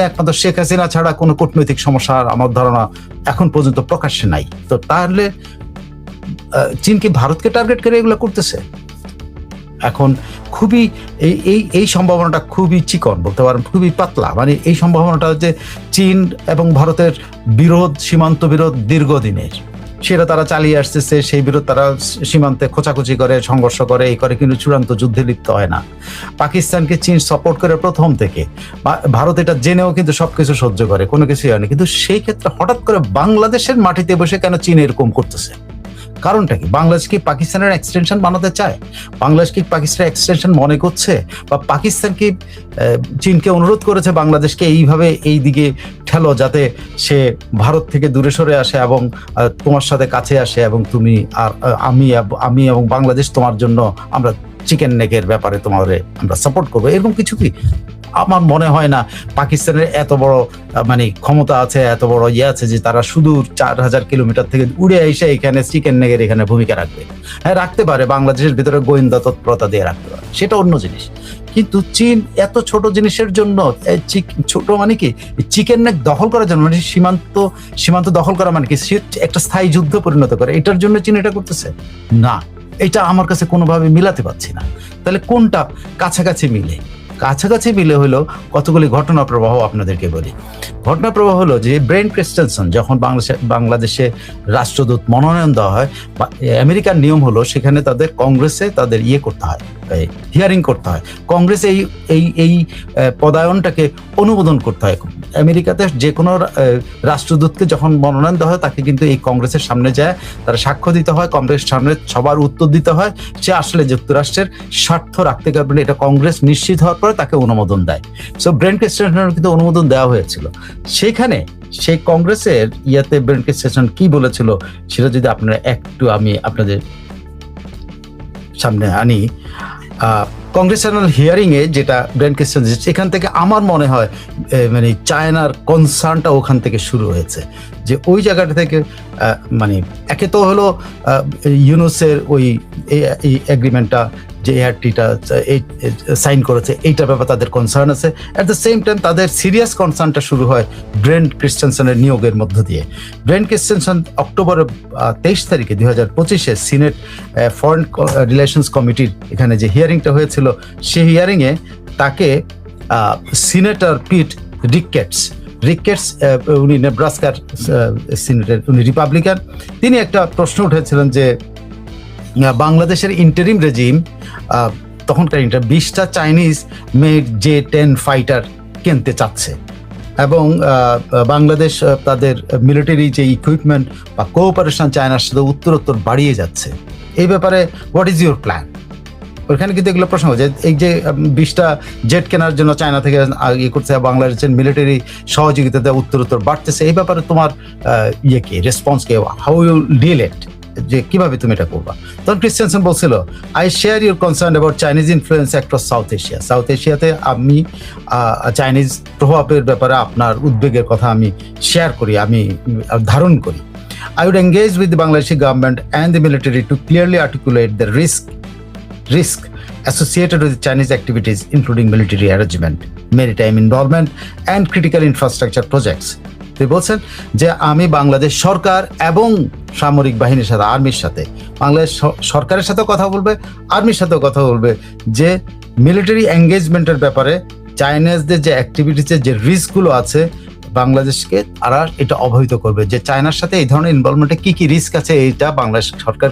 একমাত্র শেখ হাসিনা ছাড়া কোনো কূটনৈতিক সমস্যা আমার ধারণা এখন পর্যন্ত প্রকাশ্যে নাই। তো তাহলে চীন কি ভারতকে টার্গেট করে এগুলো করতেছে? এখন খুবই এই সম্ভাবনাটা খুবই চিকন, বলতে পারেন খুবই পাতলা। মানে এই সম্ভাবনাটা যে চীন এবং ভারতের বিরোধ, সীমান্ত বিরোধ দীর্ঘদিনের, সেটা তারা চালিয়ে আসতেছে। সেই বিরোধ তারা সীমান্তে খোঁচাখুচি করে, সংঘর্ষ করে, এই করে, কিন্তু চূড়ান্ত যুদ্ধে লিপ্ত হয় না। পাকিস্তানকে চীন সাপোর্ট করে প্রথম থেকে, ভারত এটা জেনেও কিন্তু সবকিছু সহ্য করে, কোনো কিছুই হয়নি। কিন্তু সেই ক্ষেত্রে হঠাৎ করে বাংলাদেশের মাটিতে বসে কেন চীন এরকম করতেছে? কারণটা কি? বাংলাদেশ কি পাকিস্তানের এক্সটেনশন বানাতে চায়? বাংলাদেশ কি পাকিস্তানের এক্সটেনশন মনে করছে? বা পাকিস্তান কি চীনকে অনুরোধ করেছে বাংলাদেশকে এইভাবে এই দিকে ঠেলো, যাতে সে ভারত থেকে দূরে সরে আসে এবং তোমার সাথে কাছে আসে, এবং তুমি আর আমি এবং বাংলাদেশ তোমার জন্য আমরা চিকেন নেকের ব্যাপারে আমরা সাপোর্ট করবো, এরকম কিছু কি? আমার মনে হয় না পাকিস্তানের এত বড় মানে ক্ষমতা আছে, এত বড় আছে যে তারা সুদূর 4000 কিলোমিটার থেকে উড়ে এসে এখানে চিকেন নেগের এখানে ভূমিকা রাখবে। হ্যাঁ, রাখতে পারে, বাংলাদেশের ভিতরে গোয়েন্দা তৎপরতা দিয়ে রাখতে পারে, সেটা অন্য জিনিস। কিন্তু চীন এত ছোট জিনিসের জন্য, ছোট মানে কি চিকেন নেক দখল করার জন্য, মানে সীমান্ত দখল করা মানে কি একটা স্থায়ী যুদ্ধ পরিণত করে, এটার জন্য চীন এটা করতেছে না। এটা আমার কাছে কোনোভাবে মিলাতে পারছি না। তাহলে কোনটা কাছাকাছি মিলে হলো কতগুলি ঘটনা প্রবাহ আপনাদেরকে বলি। ঘটনা প্রবাহ হলো যে ব্রেন ক্রিস্টেনসন যখন বাংলাদেশে রাষ্ট্রদূত মনোনয়ন দেওয়া হয়, আমেরিকার নিয়ম হলো সেখানে তাদের কংগ্রেসে তাদের করতে হয়, হিয়ারিং করতে হয়। কংগ্রেসে এই পদায়নটাকে অনুমোদন করতে হয়। আমেরিকাতে যে কোনো রাষ্ট্রদূতকে যখন মনোনয়ন দেওয়া হয়, তাকে কিন্তু এই কংগ্রেসের সামনে যায়, তারা সাক্ষ্য দিতে হয়, কংগ্রেসের সামনে সবার উত্তর দিতে হয় সে আসলে যুক্তরাষ্ট্রের স্বার্থ রাখতে পারবে না, এটা কংগ্রেস নিশ্চিত হওয়ার পরে তাকে অনুমোদন দেয়। সো ব্রেন ক্রিস্টেনসনের কিন্তু অনুমোদন দেওয়া হয়েছিল। সেখানে সেই কংগ্রেসের ব্রেন ক্রিস্টেনসন কি বলেছিল সেটা যদি আপনারা একটু আমি আপনাদের সামনে আনি। কংগ্রেশনাল হিয়ারিং এ যেটা ব্রেন ক্রিস্টেনসন, এখান থেকে আমার মনে হয় মানে চায়নার কনসার্নটা ওখান থেকে শুরু হয়েছে, যে ওই জায়গাটা থেকে মানে একে তো হলো ইউনুসের ওই এগ্রিমেন্টটা যে এআরটিটা সাইন করেছে, এইটার ব্যাপারে তাদের কনসার্ন আছে। অ্যাট দ্য সেম টাইম তাদের সিরিয়াস কনসার্নটা শুরু হয় ব্রেন ক্রিস্টেনসনের নিয়োগের মধ্য দিয়ে। ব্রেন ক্রিস্টেনসন অক্টোবরের 23 তারিখে 2025-এ সিনেট ফরেন রিলেশনস কমিটির এখানে যে হিয়ারিংটা হয়েছিল, সেই হিয়ারিংয়ে তাকে সিনেটর পিট রিকেটস, উনি নেব্রাস্কার সিনেটের, উনি রিপাবলিকান। তিনি একটা প্রশ্ন উঠেছিলেন যে বাংলাদেশের ইন্টারিম রেজিম তখনকার 20টা চাইনিজ মেড J-10 ফাইটার কিনতে চাচ্ছে, এবং বাংলাদেশ তাদের মিলিটারি যে ইকুইপমেন্ট বা কোঅপারেশন চায়নার সাথে উত্তরোত্তর বাড়িয়ে যাচ্ছে। এই ব্যাপারে হোয়াট ইজ ইউর প্ল্যান? ওখানে কিন্তু এগুলো প্রসঙ্গ যে এই যে 20টা জেট কেনার জন্য চায়না থেকে করছে, বাংলাদেশের মিলিটারি সহযোগিতাতে উত্তরোত্তর বাড়তেছে, এই ব্যাপারে তোমার কি রেসপন্স কে, হাউ ইউ ডিল ইট? যে কিভাবে তুমি এটা করবা। তখন ক্রিশ্চিয়ানসন বলছিল, I share your concern about Chinese influence across South Asia. South এশিয়াতে আমি চাইনিজ প্রভাবের ব্যাপারে আপনার উদ্বেগের কথা আমি শেয়ার করি, আমি ধারণ করি। I would engage with the Bangladeshi government and the military to clearly articulate the risk associated with Chinese activities, including military arrangement, maritime involvement, and critical infrastructure projects. তিনি বলছেন যে আমি বাংলাদেশ সরকার এবং সামরিক বাহিনীর সাথে, আর্মির সাথে, বাংলাদেশ সরকারের সাথে কথা বলবে, আর্মির সাথেও কথা বলবে যে মিলিটারি এঙ্গেজমেন্টের ব্যাপারে চাইনিজদের যে অ্যাক্টিভিটিসের যে রিস্কগুলো আছে বাংলাদেশকে তারা এটা অবহিত করবে, যে চায়নার সাথে এই ধরনের ইনভলভমেন্টে কি কি রিস্ক আছে এইটা বাংলাদেশ সরকার